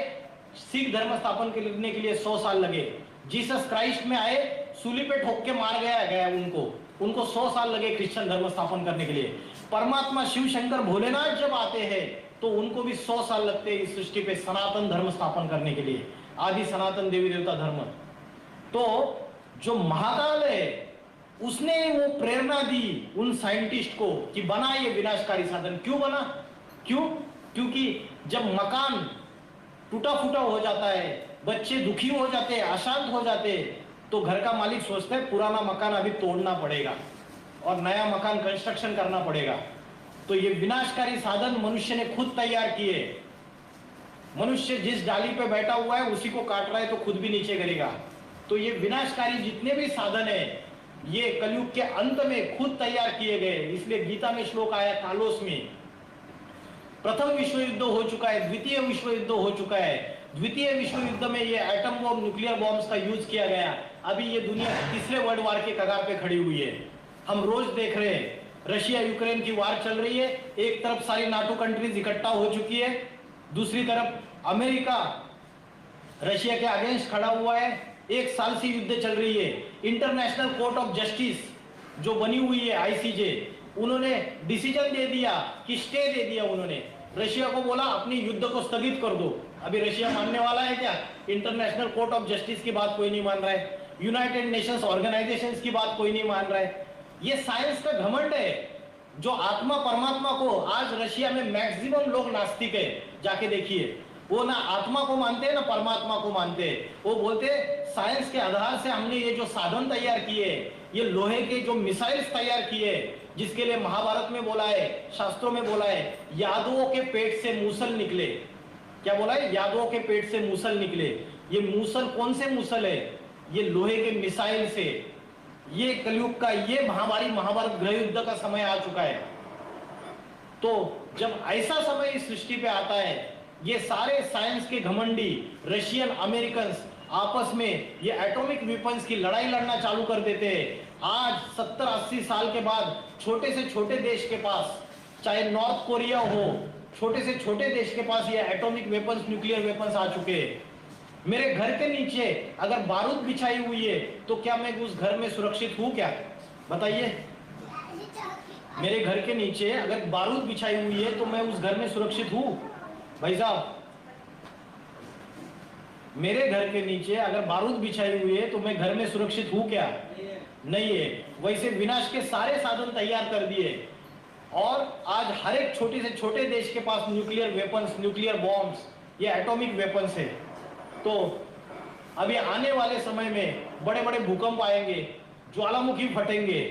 सिख धर्म स्थापन करने के लिए 100 साल लगे। जीसस क्राइस्ट में आए, सूली पे ठोक के मार गया उनको 100 साल लगे क्रिश्चियन धर्म स्थापन करने के लिए। परमात्मा शिव शंकर भोलेनाथ जब आते हैं तो उनको भी 100 साल लगते हैं इस सृष्टि पे सनातन धर्म स्थापन करने के लिए, आदि सनातन देवी देवता धर्म। तो जो महाकाल है उसने वो प्रेरणा दी उन साइंटिस्ट को कि बना ये विनाशकारी साधन। क्यों बना? क्योंकि जब मकान टूटा फूटा हो जाता है, बच्चे दुखी हो जाते हैं, अशांत हो जाते हैं, तो घर का मालिक सोचता है पुराना मकान अभी तोड़ना पड़ेगा और नया मकान कंस्ट्रक्शन करना पड़ेगा। तो ये विनाशकारी साधन मनुष्य ने खुद तैयार किए। मनुष्य जिस डाली पे बैठा हुआ है उसी को काट रहा है तो खुद भी नीचे गिरेगा। तो ये विनाशकारी जितने भी साधन है ये कलयुग के अंत में खुद तैयार किए गए। इसलिए गीता में श्लोक आया कालोस में, प्रथम विश्व युद्ध हो चुका है, द्वितीय विश्व युद्ध हो चुका है। द्वितीय विश्व युद्ध में ये एटम बॉम्ब, न्यूक्लियर बॉम्ब्स का यूज किया गया। अभी ये दुनिया तीसरे वर्ल्ड वार के कगार पे खड़ी हुई है। हम रोज देख रहे हैं रशिया यूक्रेन की वार चल रही है। एक तरफ सारी नाटो कंट्रीज इकट्ठा हो चुकी है, दूसरी तरफ अमेरिका रशिया के अगेंस्ट खड़ा हुआ है। 1 साल से युद्ध चल रही है। इंटरनेशनल कोर्ट ऑफ जस्टिस जो बनी हुई है आईसीजे, उन्होंने डिसीजन दे दिया कि स्टे दे दिया। उन्होंने रशिया को बोला अपनी युद्ध को स्थगित कर दो। अभी रशिया मानने वाला है क्या? इंटरनेशनल कोर्ट ऑफ जस्टिस की बात कोई नहीं मान रहा है, यूनाइटेड नेशंस ऑर्गेनाइजेशंस की बात कोई नहीं मान रहा है। ये साइंस का घमंड है। जो आत्मा परमात्मा को, आज रशिया में मैक्सिमम लोग नास्तिक है, जाके देखिए, वो ना आत्मा को मानते हैं ना परमात्मा को मानते हैं। वो बोलते हैं साइंस के आधार से हमने ये जो साधन तैयार किए, ये लोहे के जो मिसाइल्स तैयार किए, जिसके लिए महाभारत में बोला है, शास्त्रों में बोला है, यादवों के पेट से मूसल निकले। क्या बोला है? यादवों के पेट से मूसल निकले। ये मूसल कौन से मूसल है? ये लोहे के मिसाइल से। ये कलयुग का, ये महाभारत गृह युद्ध का समय आ चुका है। तो जब ऐसा समय इस सृष्टि पे आता है, ये सारे साइंस के घमंडी रशियन अमेरिकन आपस में ये एटॉमिक वेपन्स की लड़ाई लड़ना चालू कर देते हैं। आज 70-80 साल के बाद छोटे से छोटे देश के पास, चाहे नॉर्थ कोरिया हो, छोटे से छोटे देश के पास ये एटॉमिक वेपन्स, न्यूक्लियर वेपन्स आ चुके हैं। मेरे घर के नीचे अगर बारूद बिछाई हुई है तो क्या मैं उस घर में सुरक्षित हूं? क्या बताइए? मेरे घर के नीचे अगर बारूद बिछाई हुई है तो मैं उस घर में सुरक्षित हूं? भाई साहब, मेरे घर के नीचे अगर बारूद बिछाई हुई है तो मैं घर में सुरक्षित हूं? क्या नहीं है। वैसे विनाश के सारे साधन तैयार कर दिए और आज हर एक छोटे से छोटे देश के पास न्यूक्लियर वेपन्स, न्यूक्लियर बॉम्ब्स, ये एटॉमिक वेपन्स है। तो अभी आने वाले समय में बड़े बड़े भूकंप आएंगे, ज्वालामुखी फटेंगे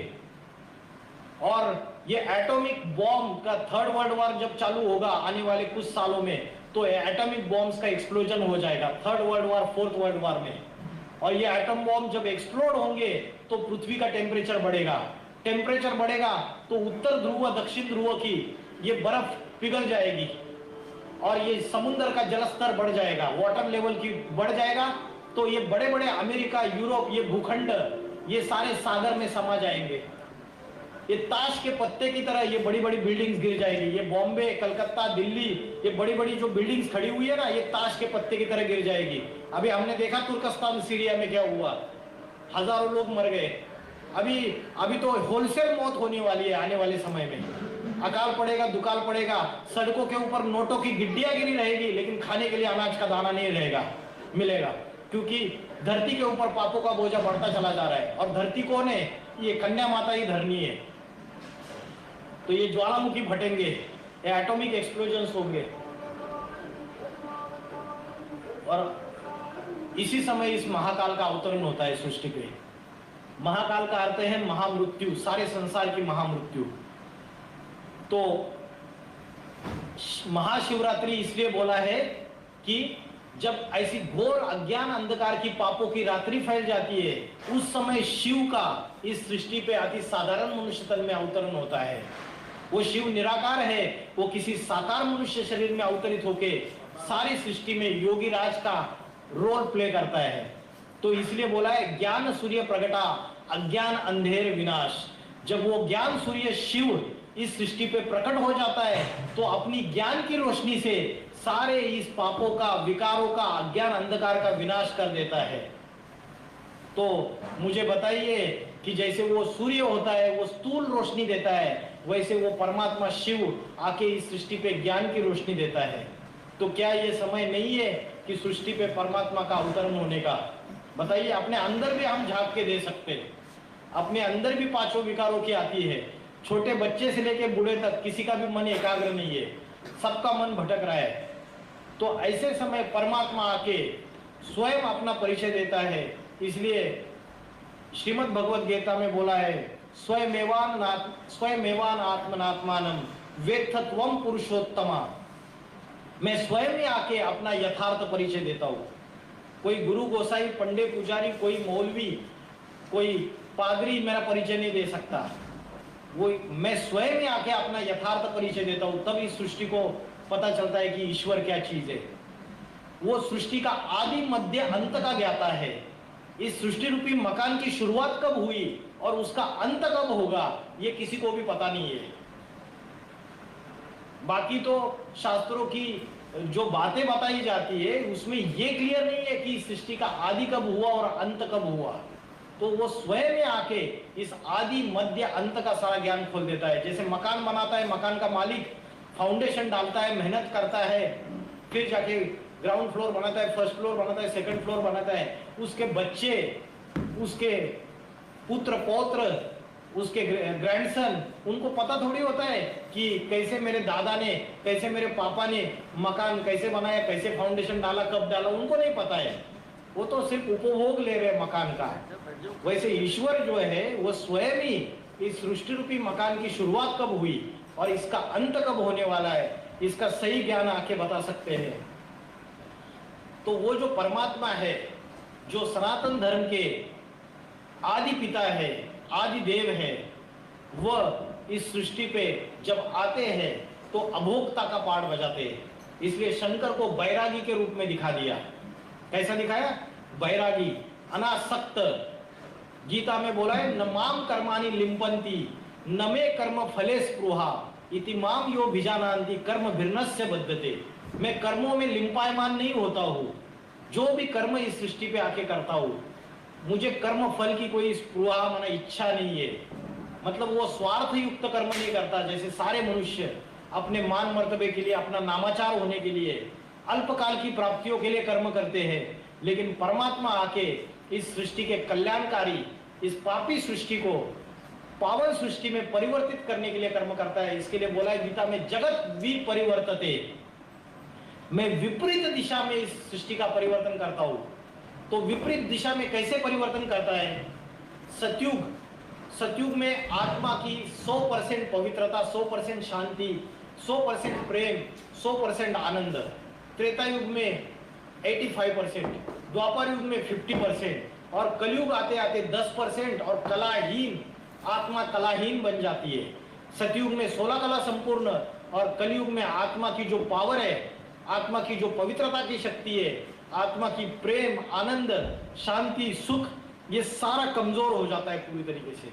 और ये एटॉमिक बॉम्ब का 3rd वर्ल्ड वॉर जब चालू होगा आने वाले कुछ सालों में, तो एटॉमिक बॉम्ब्स का एक्सप्लोजन हो जाएगा 3rd world war, 4th world war में। और ये एटम बॉम्ब जब एक्सप्लोड होंगे तो पृथ्वी का टेम्परेचर बढ़ेगा। टेम्परेचर बढ़ेगा तो उत्तर ध्रुव, दक्षिण ध्रुव की ये बर्फ पिघल जाएगी और ये समुद्र का जलस्तर बढ़ जाएगा, वाटर लेवल की बढ़ जाएगा। तो ये बड़े बड़े अमेरिका, यूरोप, ये भूखंड, ये सारे सागर में समा जाएंगे। ये ताश के पत्ते की तरह ये बड़ी बड़ी बिल्डिंग्स गिर जाएगी। ये बॉम्बे, कलकत्ता, दिल्ली, ये बड़ी बड़ी जो बिल्डिंग्स खड़ी हुई है ना, ये ताश के पत्ते की तरह गिर जाएगी। अभी हमने देखा तुर्कस्तान, सीरिया में क्या हुआ, हजारों लोग मर गए। अभी तो होलसेल मौत होने वाली है आने वाले समय में। अकाल पड़ेगा, दुकाल पड़ेगा, सड़कों के ऊपर नोटों की गिड्डियां गिरी रहेगी, लेकिन खाने के लिए अनाज का दाना नहीं रहेगा, मिलेगा, क्योंकि धरती के ऊपर पापों का बोझा बढ़ता चला जा रहा है। और धरती कौन है? ये कन्या माता ही धरनी है। तो ये ज्वालामुखी फटेंगे, ये एटॉमिक एक्सप्लोजन्स होंगे और इसी समय इस महाकाल का अवतरण होता है सृष्टि पे। महाकाल का अर्थ है महामृत्यु, सारे संसार की महामृत्यु। तो महाशिवरात्रि इसलिए बोला है कि जब ऐसी घोर अज्ञान अंधकार की पापों की रात्रि फैल जाती है, उस समय शिव का इस सृष्टि पे अति साधारण मनुष्य तन में अवतरण होता है। वो शिव निराकार है, वो किसी साकार मनुष्य शरीर में अवतरित होके सारी सृष्टि में योगी राज का रोल प्ले करता है। तो इसलिए बोला है ज्ञान सूर्य प्रगटा अज्ञान अंधेर विनाश। जब वो ज्ञान सूर्य शिव इस सृष्टि पे प्रकट हो जाता है तो अपनी ज्ञान की रोशनी से सारे इस पापों का, विकारों का, अज्ञान अंधकार का विनाश कर देता है। तो मुझे बताइए कि जैसे वो सूर्य होता है, वो स्थूल रोशनी देता है, वैसे वो परमात्मा शिव आके इस सृष्टि पे ज्ञान की रोशनी देता है। तो क्या ये समय नहीं है कि सृष्टि पे परमात्मा का अवतरण होने का? बताइए, अपने अंदर भी हम झांक के दे सकते हैं। अपने अंदर भी पांचों विकारों की आती है। छोटे बच्चे से लेके बूढ़े तक किसी का भी मन एकाग्र नहीं है, सबका मन भटक रहा है। तो ऐसे समय परमात्मा आके स्वयं अपना परिचय देता है। इसलिए श्रीमद् भगवद गीता में बोला है, स्वयमेवान आत्मनात्मानम वेत्थत्वम पुरुषोत्तमा। मैं स्वयं ही आके अपना यथार्थ परिचय देता हूँ। कोई गुरु गोसाई, पंडित, पुजारी, कोई मौलवी, कोई पादरी मेरा परिचय नहीं दे सकता। वो मैं स्वयं ही आके अपना यथार्थ परिचय देता हूँ। तब इस सृष्टि को पता चलता है कि ईश्वर क्या चीज है। वो सृष्टि का आदि मध्य अंत का ज्ञाता है। इस सृष्टि रूपी मकान की शुरुआत कब हुई और उसका अंत कब होगा ये किसी को भी पता नहीं है। बाकी तो शास्त्रों की जो बातें बताई जाती है उसमें ये क्लियर नहीं है कि सृष्टि का आदि कब हुआ और अंत कब हुआ। तो वो स्वयं में आके इस आदि मध्य अंत का सारा ज्ञान खोल देता है। जैसे मकान बनाता है, मकान का मालिक फाउंडेशन डालता है, मेहनत करता है, फिर जाके ग्राउंड फ्लोर बनाता है, फर्स्ट फ्लोर बनाता है, सेकंड फ्लोर बनाता है। उसके बच्चे, उसके पुत्र पौत्र, उसके ग्रैंडसन, उनको पता थोड़ी होता है कि कैसे मेरे दादा ने, कैसे मेरे पापा ने मकान कैसे बनाया, कैसे फाउंडेशन डाला, कब डाला, उनको नहीं पता है। वो तो सिर्फ उपभोग ले रहे मकान का। वैसे ईश्वर जो है वो स्वयं ही इस सृष्टि रूपी मकान की शुरुआत कब हुई और इसका अंत कब होने वाला है, इसका सही ज्ञान आके बता सकते हैं। तो वो जो परमात्मा है, जो सनातन धर्म के आदि पिता है, आदि देव है, वह इस सृष्टि पे जब आते हैं तो अभोक्ता का पाठ बजाते हैं। इसलिए शंकर को बैरागी के रूप में दिखा दिया। कैसा दिखाया? बैरागी, अनासक्त। गीता में बोला है, न माम कर्माणि लिम्पन्ति न मे कर्म फले स्पृहा इति माम यो भिजानान्ति कर्म भिन्नस्य बद्धते। मैं कर्मों में लिंपायमान नहीं होता हूँ। जो भी कर्म इस सृष्टि पे आके करता हूँ, मुझे कर्म फल की कोई स्पृहा, माना इच्छा नहीं है। मतलब वो स्वार्थ युक्त कर्म नहीं करता। जैसे सारे मनुष्य अपने मान मर्तबे के लिए, अपना नामाचार होने के लिए, अल्पकाल की प्राप्तियों के लिए कर्म करते हैं, लेकिन परमात्मा आके इस सृष्टि के कल्याणकारी, इस पापी सृष्टि को पावन सृष्टि में परिवर्तित करने के लिए कर्म करता है। इसके लिए बोला है गीता में, जगत विपरिवर्तते। मैं विपरीत दिशा में इस सृष्टि का परिवर्तन करता हूं। तो विपरीत दिशा में कैसे परिवर्तन करता है? सतयुग, सतयुग में आत्मा की 100% पवित्रता, 100% शांति, 100% प्रेम, 100% आनंद। त्रेता युग में 85%, द्वापर युग में 50% और कलयुग आते आते 10% और कलाहीन, आत्मा कलाहीन बन जाती है। सतयुग में 16 कला संपूर्ण और कलयुग में आत्मा की जो पावर है, आत्मा की जो पवित्रता की शक्ति है, आत्मा की प्रेम, आनंद, शांति, सुख, ये सारा कमजोर हो जाता है पूरी तरीके से।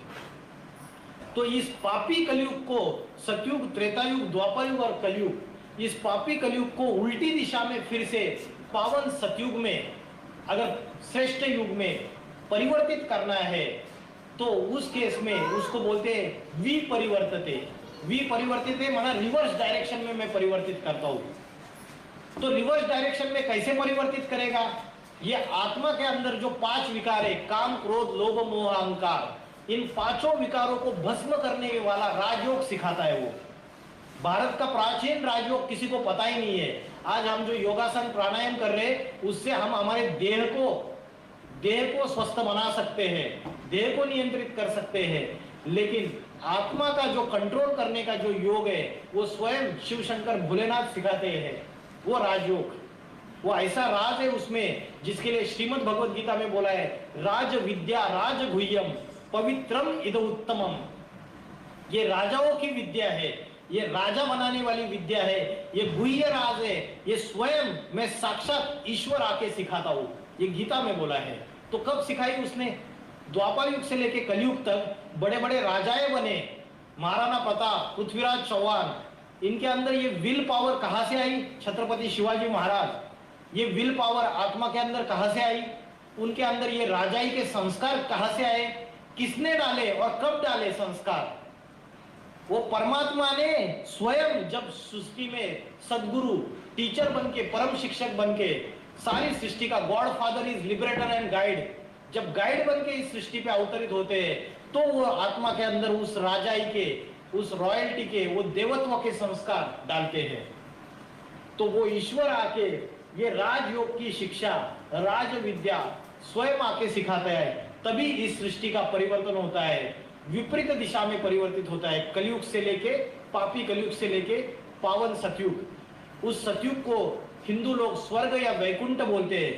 तो इस पापी कलयुग को, सतयुग, त्रेता युग, द्वापर युग और कलयुग, इस पापी कलयुग को उल्टी दिशा में फिर से पावन सतयुग में, अगर श्रेष्ठ युग में परिवर्तित करना है तो उस केस में उसको बोलते हैं विपरिवर्तते। विपरिवर्तित माना रिवर्स डायरेक्शन में मैं परिवर्तित करता हूं। तो रिवर्स डायरेक्शन में कैसे परिवर्तित करेगा? ये आत्मा के अंदर जो 5 विकार है, काम, क्रोध, लोभ, मोह, अहंकार, इन 5 विकारों को भस्म करने वाला राजयोग सिखाता है वो। भारत का प्राचीन राजयोग किसी को पता ही नहीं है। आज हम जो योगासन प्राणायाम कर रहे हैं उससे हम हमारे देह को स्वस्थ बना सकते हैं, देह को नियंत्रित कर सकते हैं, लेकिन आत्मा का जो कंट्रोल करने का जो योग है वो स्वयं शिव शंकर भोलेनाथ सिखाते हैं। वो राजयोग, वो ऐसा राज है उसमें जिसके लिए श्रीमद् भगवद गीता में बोला है, राज विद्या राज गुह्यम पवित्रम इद उत्तमम। ये राजाओं की विद्या है, ये राजा बनाने वाली विद्या है, ये गुह्य राज है, ये स्वयं मैं साक्षात ईश्वर आके सिखाता हूं। ये गीता में बोला है। तो कब सिखाई उसने? द्वापर युग से लेके कलयुग तक बड़े बड़े राजाएं बने, महाराणा प्रताप, पृथ्वीराज चौहान, इनके अंदर ये विल पावर कहां से आई? छत्रपति शिवाजी महाराज, ये विल पावर आत्मा के अंदर कहां से आई? उनके अंदर ये राजाई के संस्कार कहां से आए? किसने डाले और कब डाले संस्कार? वो परमात्मा ने स्वयं जब सृष्टि में सदगुरु, टीचर बनके, परम शिक्षक बनके सारी सृष्टि का God father is liberator and guide, जब गाइड बनके इस सृष्टि पे अवतरित होते हैं तो वो आत्मा के अंदर उस राजाई के, उस रॉयल्टी के, वो देवत्व के संस्कार डालते हैं। तो वो ईश्वर आके ये राजयोग की शिक्षा, राज विद्या स्वयं आके सिखाता है, तभी इस सृष्टि का परिवर्तन होता है, विपरीत दिशा में परिवर्तित होता है। कलयुग से लेके, पापी कलयुग से लेके पावन सतयुग, उस सतयुग को हिंदू लोग स्वर्ग या वैकुंठ बोलते हैं,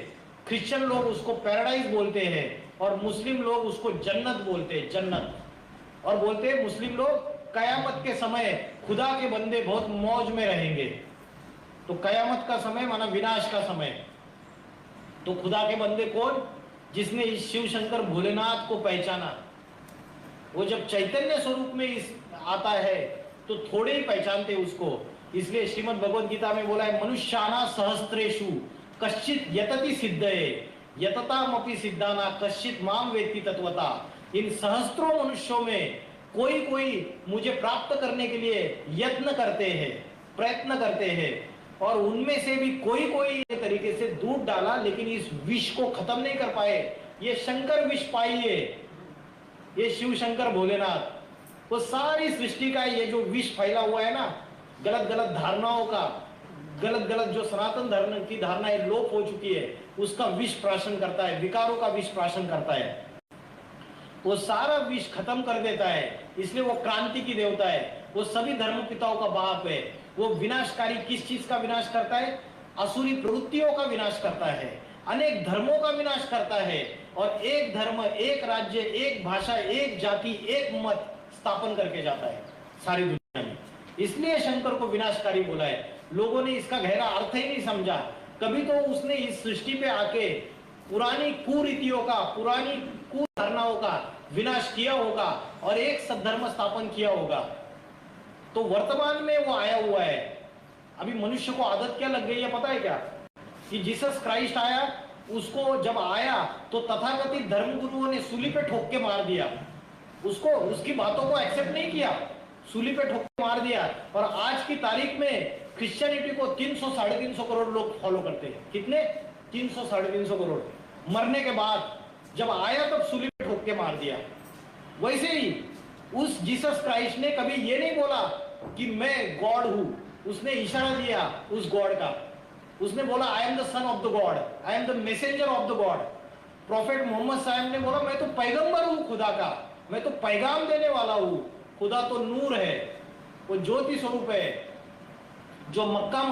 क्रिश्चियन लोग उसको पैराडाइज बोलते हैं और मुस्लिम लोग उसको जन्नत बोलते हैं, जन्नत। और बोलते हैं मुस्लिम लोग कयामत के समय खुदा के बंदे बहुत मौज में रहेंगे। तो कयामत का समय माना विनाश का समय। तो खुदा के बंदे कौन? जिसने इस शिव शंकर भोलेनाथ को पहचाना। वो जब चैतन्य स्वरूप में इस आता है तो थोड़े ही पहचानते उसको। इसलिए श्रीमद् भगवद गीता में बोला है, मनुष्याना सहस्त्रेषु कश्चित यतति सिद्धये यततामपि सिद्धाना कश्चित माम वेत्ति तत्वता। इन सहस्त्रों मनुष्यों में कोई कोई मुझे प्राप्त करने के लिए यत्न करते हैं, प्रयत्न करते हैं, और उनमें से भी कोई कोई तरीके से दूध डाला लेकिन इस विष को खत्म नहीं कर पाए। ये शंकर विष पाइए, ये शिव शंकर भोलेनाथ, वो सारी सृष्टि का ये जो विष फैला हुआ है ना, गलत गलत धारणाओं का, गलत गलत जो सनातन धर्म की धारणाएं लोप हो चुकी है, उसका विष प्राशन करता है, विकारों का विष प्राशन करता है। वो सारा विष खत्म कर देता है। इसलिए वो क्रांति की देवता है, वो सभी धर्म पिताओं का बाप है। वो विनाशकारी किस चीज का विनाश करता है? असुरी प्रवृत्तियों का विनाश करता है, अनेक धर्मों का विनाश करता है, और एक धर्म, एक राज्य, एक भाषा, एक जाति, एक मत स्थापन करके जाता है सारी दुनिया में। इसलिए शंकर को विनाशकारी बोला है। लोगों ने इसका गहरा अर्थ ही नहीं समझा। कभी तो उसने इस सृष्टि पे आके पुरानी कुरीतियों का, पुरानी कुधारणाओं का विनाश किया होगा और एक सद्धर्म स्थापन किया होगा। तो वर्तमान में वो आया हुआ है। अभी मनुष्य को आदत क्या लग गई है पता है क्या? कि जीसस क्राइस्ट आया, उसको जब आया तो तथाकथित धर्मगुरुओं ने सूली पे ठोक के मार दिया उसको, उसकी बातों को एक्सेप्ट नहीं किया, सूली पे ठोक के मार दिया। और आज की तारीख में क्रिश्चियनिटी को 300-350 करोड़ लोग फॉलो करते हैं। कितने? 300-350 करोड़। मरने के बाद जब आया तब सूली पे ठोक के मार दिया। वैसे ही उस जीसस क्राइस्ट ने कभी ये नहीं बोला कि मैं गॉड हूं, उसने इशारा दिया उस गॉड का। उसने बोला I am the son of the God, I am the messenger of the God. Prophet Mohammed साहब ने बोला मैं तो पैगंबर हूं खुदा का, मैं तो पैगाम देने वाला हूं। खुदा तो नूर है, वो ज्योति स्वरूप है। जो मक्का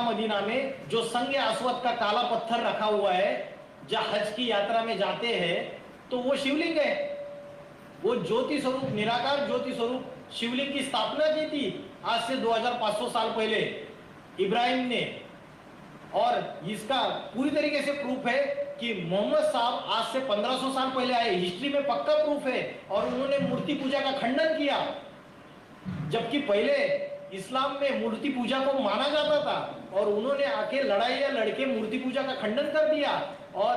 मदीना में जो संग अस्वद का काला पत्थर रखा हुआ है, जहां हज की यात्रा में जाते हैं, तो वो शिवलिंग है। वो ज्योति स्वरूप, निराकार ज्योति स्वरूप शिवलिंग की स्थापना की थी आज से 2500 साल पहले इब्राहिम ने। और इसका पूरी तरीके से प्रूफ है कि मोहम्मद साहब आज से 1500 साल पहले आए, हिस्ट्री में पक्का प्रूफ है। और उन्होंने मूर्ति पूजा का खंडन किया, जबकि पहले इस्लाम में मूर्ति पूजा को माना जाता था। और उन्होंने आके लड़ाइयां लड़के मूर्ति पूजा का खंडन कर दिया और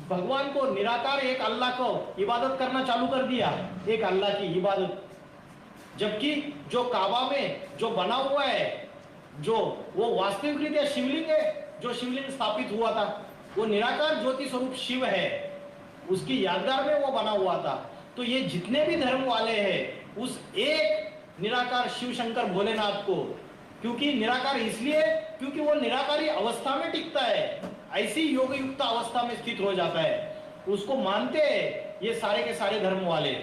भगवान को, निराकार एक अल्लाह को इबादत करना चालू कर दिया, एक अल्लाह की इबादत। जबकि जो काबा में जो बना हुआ है, जो वो वास्तविक रीत्या शिवलिंग है, जो शिवलिंग स्थापित हुआ था, वो निराकार ज्योति स्वरूप शिव है, उसकी यादगार में वो बना हुआ था। तो ये जितने भी धर्म वाले हैं, उस एक निराकार शिव शंकर भोलेनाथ को, क्योंकि निराकार इसलिए क्योंकि वो निराकारी अवस्था में टिकता है, ऐसी योग युक्त अवस्था में स्थित हो जाता है, उसको मानते हैं ये सारे के सारे धर्म वाले।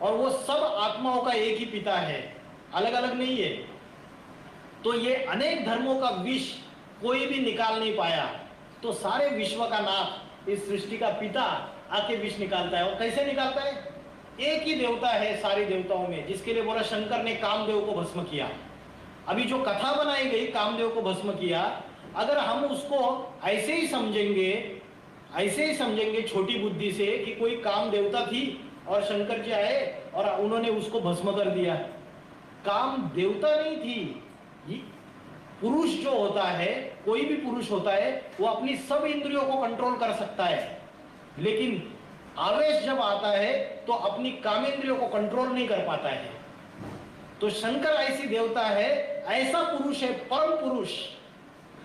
और वो सब आत्माओं का एक ही पिता है, अलग अलग नहीं है। तो ये अनेक धर्मों का विष कोई भी निकाल नहीं पाया। तो सारे विश्व का नाथ, इस सृष्टि का पिता आके विष निकालता है। और कैसे निकालता है? एक ही देवता है सारी देवताओं में, जिसके लिए बोला शंकर ने कामदेव को भस्म किया। अभी जो कथा बनाई गई कामदेव को भस्म किया, अगर हम उसको ऐसे ही समझेंगे ऐसे ही समझेंगे छोटी बुद्धि से कि कोई काम देवता थी और शंकर जी आए और उन्होंने उसको भस्म कर दिया। काम देवता नहीं थी। पुरुष जो होता है, कोई भी पुरुष होता है, वो अपनी सब इंद्रियों को कंट्रोल कर सकता है, लेकिन आवेश जब आता है तो अपनी कामेंद्रियों को कंट्रोल नहीं कर पाता है। तो शंकर ऐसी देवता है, ऐसा पुरुष है, परम पुरुष,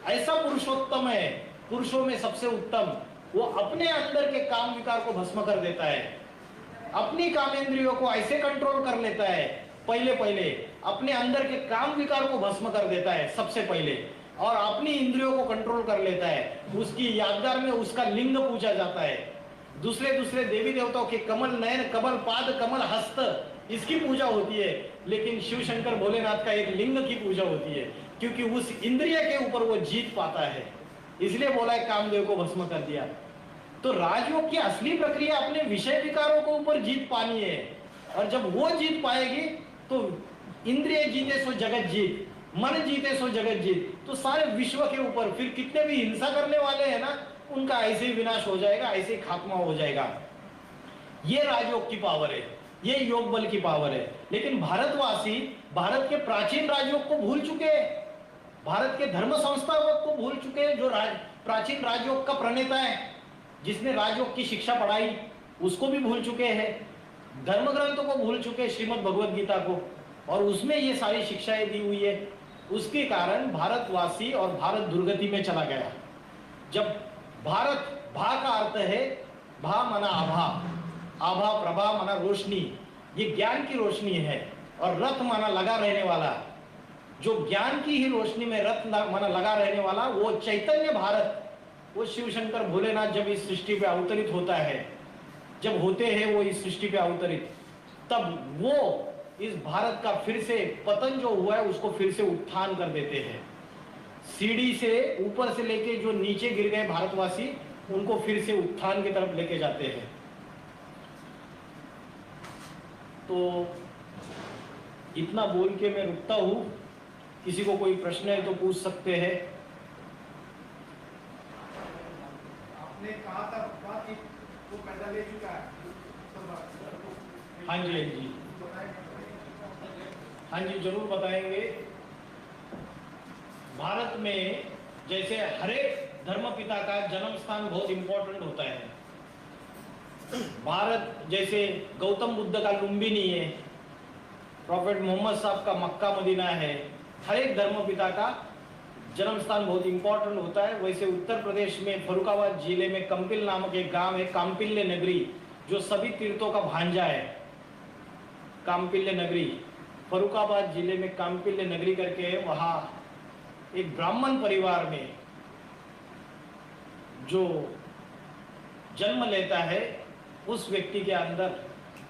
ऐसा पुरुषोत्तम है, पुरुषों में सबसे उत्तम। वो अपने अंदर के काम विकार को भस्म कर देता है, अपनी कामेंद्रियों को ऐसे कंट्रोल कर लेता है, पहले अपने अंदर के काम विकार को भस्म कर देता है सबसे पहले, और अपनी इंद्रियों को कंट्रोल कर लेता है। उसकी यादगार में उसका लिंग पूछा जाता है। दूसरे देवी देवताओं के कमल नयन, कमल पाद, कमल हस्त, इसकी पूजा होती है, लेकिन शिव शंकर भोलेनाथ का एक लिंग की पूजा होती है, क्योंकि उस इंद्रिय के ऊपर वो जीत पाता है। इसलिए बोला है कामदेव को भस्म कर दिया। तो राजयोग की असली प्रक्रिया अपने विषय विकारों के ऊपर जीत पानी है, और जब वो जीत पाएगी तो इंद्रिय जीते सो जगत जीत, मन जीते सो जगत जीत, तो सारे विश्व के ऊपर फिर कितने भी हिंसा करने वाले हैं ना, उनका ऐसे ही विनाश हो जाएगा, ऐसे ही खात्मा हो जाएगा। ये राजयोग की पावर है, ये योग बल की पावर है। लेकिन भारतवासी भारत के प्राचीन राजयोग को भूल चुके हैं, भारत के धर्म संस्थापक को भूल चुके हैं, जो प्राचीन राजयोग का प्रणेता है, जिसने राजयोग की शिक्षा पढ़ाई, उसको भी भूल चुके हैं। धर्म ग्रंथों को भूल चुके हैं, श्रीमद् भगवद गीता को, और उसमें ये सारी शिक्षाएं दी हुई है। उसके कारण भारतवासी और भारत दुर्गति में चला गया। जब भारत, भा का अर्थ है, भा माना आभा, आभा प्रभा माना रोशनी, ये ज्ञान की रोशनी है, और रथ माना लगा रहने वाला, जो ज्ञान की ही रोशनी में रथ माना लगा रहने वाला, वो चैतन्य भारत, वो शिव शंकर भोलेनाथ जब इस सृष्टि पे अवतरित होता है, जब होते हैं वो इस सृष्टि पे अवतरित, तब वो इस भारत का फिर से पतन जो हुआ है उसको फिर से उत्थान कर देते हैं। सीढ़ी से ऊपर से लेके जो नीचे गिर गए भारतवासी, उनको फिर से उत्थान की तरफ लेके जाते हैं। तो इतना बोल के मैं रुकता हूं। किसी को कोई प्रश्न है तो पूछ सकते हैं। आपने कहा था बात कि वो पैदा ले चुका है। हाँ जी, हाँ जी, जरूर बताएंगे। भारत में जैसे हर एक धर्म पिता का जन्म स्थान बहुत इंपॉर्टेंट होता है। भारत जैसे गौतम बुद्ध का लुम्बिनी है, प्रॉफेट मोहम्मद साहब का मक्का मदीना है, हर एक धर्म पिता का जन्म स्थान बहुत इंपॉर्टेंट होता है। वैसे उत्तर प्रदेश में फरुखाबाद जिले में कंपिल नामक एक गांव है, काम्पिल्य नगरी, जो सभी तीर्थों का भांजा है। काम्पिल्य नगरी, फरुखाबाद जिले में काम्पिल्य नगरी करके है, वहाँ एक ब्राह्मण परिवार में जो जन्म लेता है, उस व्यक्ति के अंदर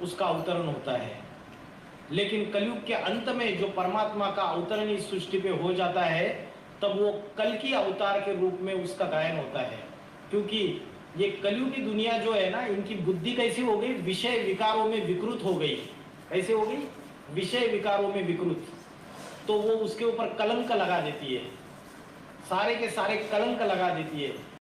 उसका अवतरण होता है। लेकिन कलयुग के अंत में जो परमात्मा का अवतरण इस सृष्टि पे हो जाता है, तब वो कल की अवतार के रूप में उसका गायन होता है। क्योंकि ये कलयुग की दुनिया जो है ना, इनकी बुद्धि कैसी हो गई, विषय विकारों में विकृत हो गई। कैसे हो गई? विषय विकारों में विकृत। तो वो उसके ऊपर कलंक लगा देती है, सारे के सारे कलंक लगा देती है।